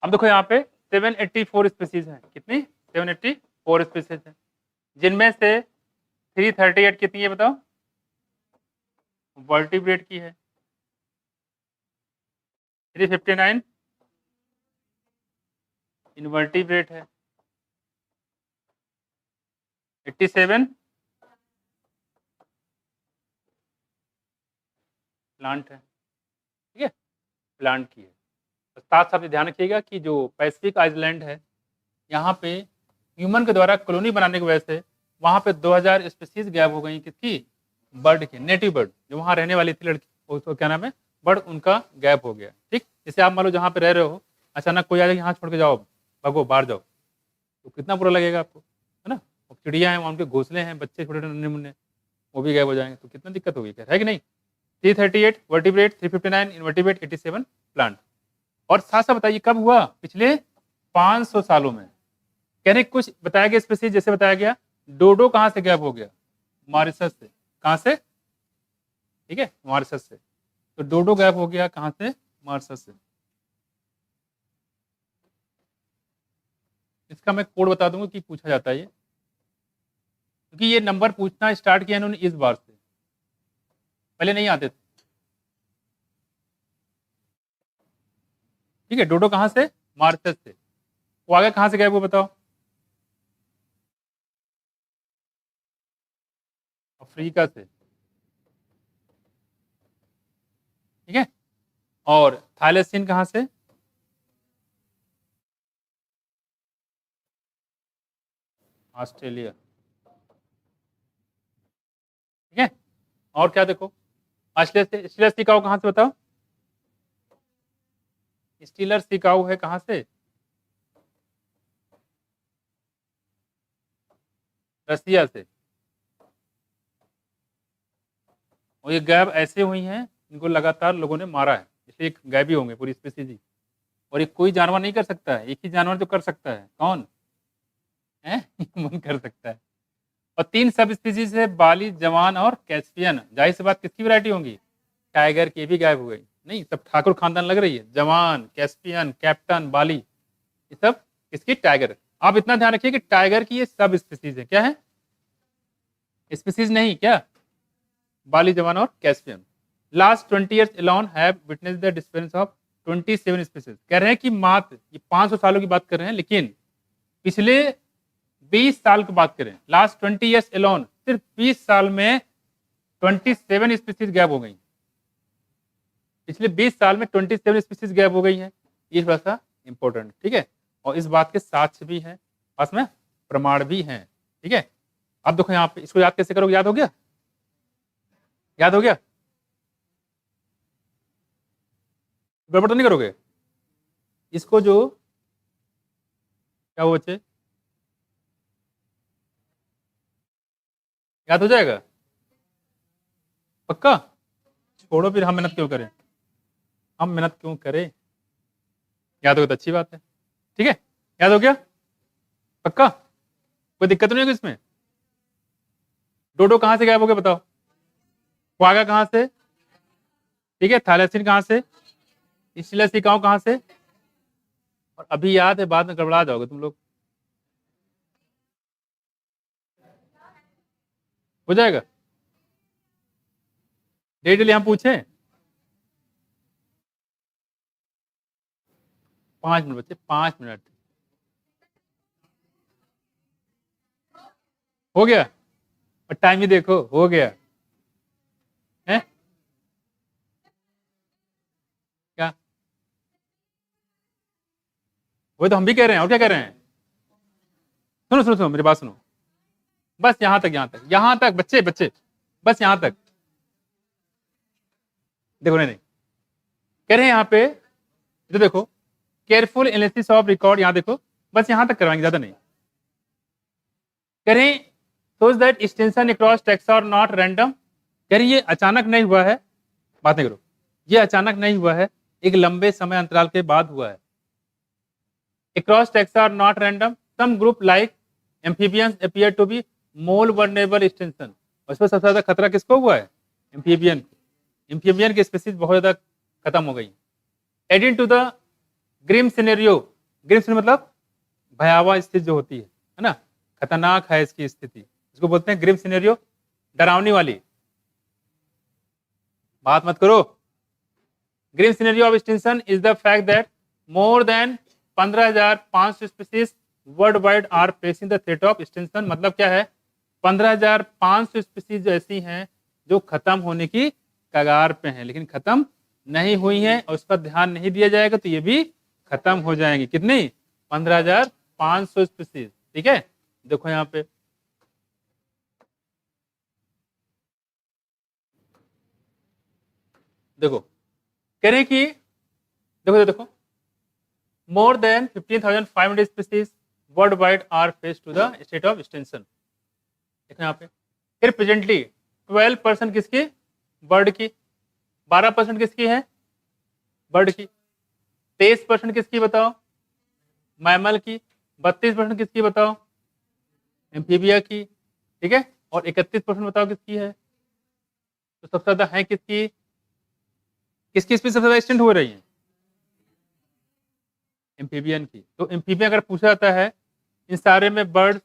अब देखो यहाँ पे 784 स्पीसीज हैं, कितनी, 784 स्पीसीज हैं, जिनमें से 338 कितनी है बताओ, वर्टिब्रेट की है, 359 इनवर्टिब्रेट है, 87 प्लांट है। ठीक है, प्लांट की है। साथ साथ ध्यान रखिएगा कि जो पैसिफिक आइलैंड है, यहाँ पे ह्यूमन के द्वारा कॉलोनी बनाने की वजह से वहाँ पे 2000 स्पीसीज गायब हो गई, किसकी, बर्ड की, नेटिव बर्ड, जो वहाँ रहने वाली थी लड़की, उसको क्या नाम है, बर्ड, उनका गायब हो गया। ठीक, जैसे आप मान लो जहाँ पे रह रहे हो, अचानक कोई आ जाए, यहाँ छोड़ के जाओ, भगो, बाहर जाओ, तो कितना बुरा लगेगा आपको, है ना। और चिड़िया हैं, वहाँ उनके घोंसले हैं, बच्चे छोटे नन्हे मुन्ने, वो भी गायब हो जाएंगे, तो कितना दिक्कत होगी, है कि नहीं। 338 वर्टिब्रेट, 359 इनवर्टिब्रेट, 87 प्लांट। और साथ साथ बताइए कब हुआ, पिछले 500 सालों में। कहने कुछ बताया गया स्पेसीज, जैसे बताया गया डोडो कहां से गायब हो गया, मॉरिशस से। कहां से, ठीक है, मॉरिशस से। तो डोडो गायब हो गया कहां से, मॉरिशस से। इसका मैं कोड बता दूंगा कि पूछा जाता है ये, क्योंकि ये नंबर पूछना स्टार्ट किया इन्होंने इस बार से, पहले नहीं आते थे। ठीक है, डोडो कहां से, मॉरिशस से। वो आगे कहां से गायब हुआ बताओ, अफ्रीका से। ठीक है, और थाइलसीन कहां से, ऑस्ट्रेलिया, ठीक है। और क्या देखो, ऑस्ट्रेलिया से स्टीलर सिकागो कहाँ से बताओ, स्टीलर सिकागो है कहाँ से, रसिया से। और ये गैप ऐसे हुई हैं, इनको लगातार लोगों ने मारा है, इसलिए गैप ही होंगे पूरी स्पीसीज ही। और ये कोई जानवर नहीं कर सकता है, एक ही जानवर जो कर सकता है, कौन है? ह्यूमन कर सकता है। और 3 सब स्पीसीज है, बाली, जवान और कैस्पियन। जाहिर सी बात किसकी वैरायटी होंगी, टाइगर की भी गायब हो गई, नहीं सब ठाकुर खानदान लग रही है। जवान, कैस्पियन, कैप्टन, बाली, ये सब किसकी, टाइगर। आप इतना ध्यान रखिए कि टाइगर की ये सब स्पीसीज है, क्या है, स्पीसीज नहीं क्या, बाली, जवान और Caspian. Last 20 years alone have witnessed the disappearance of 27 species। कह रहे हैं कि मात्र ये 500 सालों की बात कर रहे हैं, लेकिन पिछले 20 साल की बात करें, लास्ट 20 years alone, सिर्फ 20 साल में 27 स्पीसीज गैप हो गई। पिछले 20 साल में 27 स्पीसीज गैप हो गई हैं। ये थोड़ा सा इंपॉर्टेंट, ठीक है। और इस बात के साक्ष्य भी हैं, पास में प्रमाण भी हैं, ठीक है। अब देखो यहाँ पे, इसको याद कैसे करोगे, याद हो गया, याद हो गया, गड़बड़ तो नहीं करोगे। इसको जो क्या वो बच्चे, याद हो जाएगा पक्का। छोड़ो फिर, हम मेहनत क्यों करें, हम मेहनत क्यों करें, याद हो गया तो अच्छी बात है, ठीक है। याद हो गया पक्का, कोई दिक्कत तो नहीं होगी इसमें। डोडो कहां से गायब हो गया बताओ, क्वागा कहां से, ठीक है, थैलेसिन कहां से, स्टीलर सिकागो कहां से। और अभी याद है, बाद में गड़बड़ा जाओगे तुम लोग, हो जाएगा। डेट यहां पूछे, 5 मिनट बच्चे, 5 मिनट हो गया। और टाइम ही देखो, हो गया है क्या, वो तो हम भी कह रहे हैं, और क्या कह रहे हैं। सुनो सुनो सुनो, मेरी बात सुनो, बस यहां तक, यहां तक, यहां तक बच्चे, बच्चे बस यहां तक देखो। नहीं नहीं, कह रहे हैं यहाँ पे, तो देखो, केयरफुल एनालिसिस ऑफ रिकॉर्ड, यहां देखो, बस यहां तक करवाएंगे, ज्यादा नहीं करें। सोच that extension across text are not random. कह रही ये अचानक नहीं हुआ है, बात नहीं करो, ये अचानक नहीं हुआ है, एक लंबे समय अंतराल के बाद हुआ है। Across text are not random, some group like amphibians appear to be more vulnerable extension. और इसमें सबसे ज्यादा खतरा किसको हुआ है, एम्फीबियन। एम्फीबियन की स्पीसीज बहुत ज्यादा खत्म हो गई। Adding to the grim scenario, grim scenario मतलब भयावह स्थिति जो होती है ना, खतरनाक है इसकी स्थिति, इसको बोलते हैं ग्रिम सिनेरियो, डरावनी वाली। बात मत करो। Grim scenario of extension is the fact that more than 15,500 species world wide are facing the threat of extension. मतलब क्या है, 15,500 स्पीसीज ऐसी हैं जो खत्म होने की कगार पे हैं, लेकिन खत्म नहीं हुई हैं, और उस पर ध्यान नहीं दिया जाएगा तो ये भी खत्म हो जाएंगी। कितनी, 15,500 स्पीसीज, ठीक है। देखो यहाँ पे, देखो कह रहे हैं कि देखो देखो, more than 15,500 species world wide are face to the state of extension. देखो यहाँ पे, फिर प्रेजेंटली 12% किसकी, बर्ड की, 12% किसकी है, बर्ड की, 23% किसकी बताओ, मैमल की, 32% किसकी बताओ, एम्फीबिया की, ठीक है, और 31% बताओ किसकी है। तो सबसे ज्यादा है किसकी, किसकी स्पीड सबसे ज्यादा एक्सटेंड हो रही है, एम्फीबियन की। तो एम्फीबियन अगर पूछा जाता है इन सारे में, बर्ड,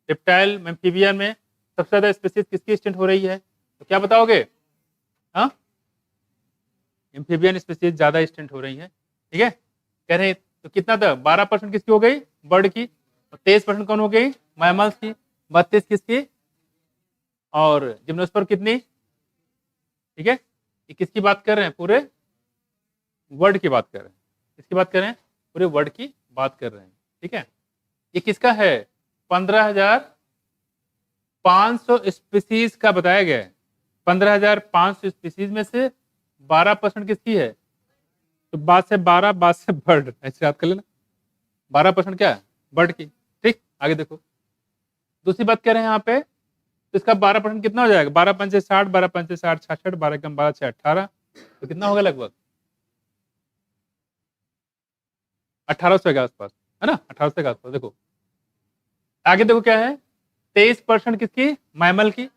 रेप्टाइल, एम्फीबियन में सबसे ज्यादा स्पीसीज किसकी एक्सटेंड हो रही है, तो क्या बताओगे, हाँ, एम्फीबियन स्पीसीज ज्यादा एक्सटेंड हो रही है, ठीक है। कह रहे हैं तो कितना था, 12% किसकी हो गई, बर्ड की, और 23% कौन हो गई, मैमल्स की, 32 किसकी, और जिम्नोस्पर्म कितनी, ठीक है। ये किसकी बात कर रहे हैं, पूरे वर्ल्ड की बात कर रहे हैं, किसकी बात कर रहे हैं, पूरे वर्ल्ड की बात कर रहे हैं, ठीक है। ये किसका है, 15,000 500 स्पीसीज का बताया गया है। 15,500 स्पीसीज में से 12% किसकी है? तो बात से 12, बात से बर्ड, ऐसे याद कर लेना। 12% क्या है? बर्ड की। ठीक, आगे देखो दूसरी बात कह रहे हैं यहाँ पे, तो इसका 12% कितना हो जाएगा? 12 पंचे 60, 12 पंचे 60, 66, 12 कम 12 6 18, तो कितना होगा लगभग? 1800 के आसपास, है ना? 1800 के आसपास। देखो आगे देखो क्या है, 23% किसकी? मैमल की,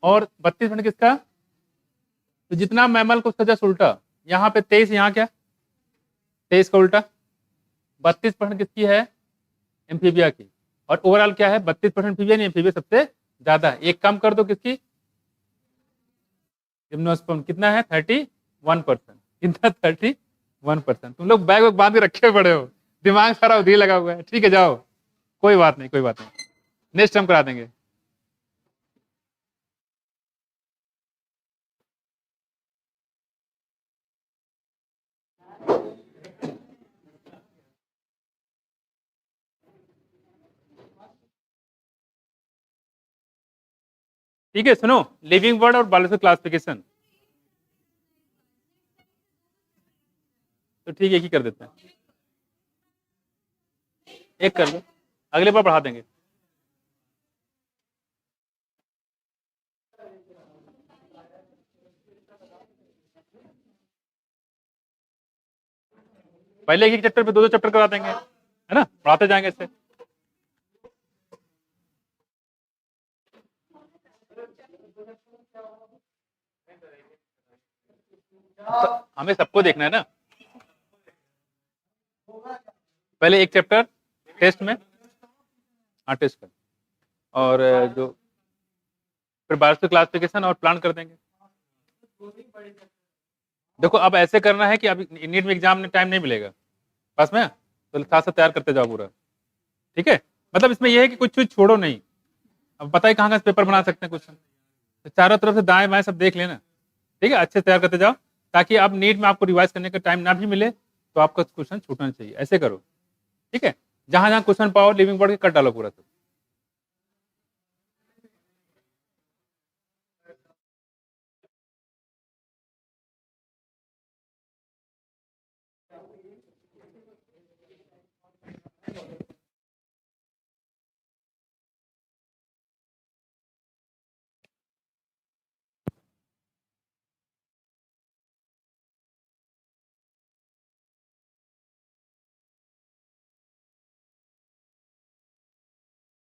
और 32% किसका? तो जितना मैमल को उसका जस्ट उल्टा, यहाँ पे 23, यहाँ क्या? 23 का उल्टा। 32% किसकी है? एम्फीबिया की। और ओवरऑल क्या है? 32% एम्फीबिया, नहीं एम्फीबिया सबसे ज्यादा है। एक कम कर दो किसकी? जिम्नोस्पर्म। कितना है? 31%। कितना? 31%। तुम लोग बैग वैग बांध के रखे पड़े हो, दिमाग सारा उधर लगा हुआ है। ठीक है जाओ, कोई बात नहीं, कोई बात नहीं, नेक्स्ट हम करा देंगे। ठीक है सुनो, लिविंग वर्ड और बायोलॉजिकल क्लासिफिकेशन, तो ठीक है एक ही कर देते हैं, एक कर लो, अगले बार बढ़ा देंगे। पहले एक एक चैप्टर पे दो दो चैप्टर करा देंगे, है ना? पढ़ाते जाएंगे इससे। तो हमें सबको देखना है ना, पहले एक चैप्टर टेस्ट में, हाँ टेस्ट कर, और जो फिर बायोलॉजिकल क्लासिफिकेशन और प्लान कर देंगे। देखो अब ऐसे करना है कि अभी नीट में एग्जाम में टाइम नहीं मिलेगा पास में, तो साथ साथ तैयार करते जाओ पूरा। ठीक है, मतलब इसमें यह है कि कुछ चीज छोड़ो नहीं। अब पता है कहाँ का पेपर बना सकते हैं क्वेश्चन, तो चारों तरफ से दाएं बाएं सब देख लेना। ठीक है, अच्छे से तैयार करते जाओ, ताकि अब नीट में आपको रिवाइज करने का टाइम ना भी मिले तो आपका क्वेश्चन छूटना चाहिए। ऐसे करो, ठीक है? जहां जहां क्वेश्चन पाओ लिविंग वर्ड के कर डालो पूरा सब।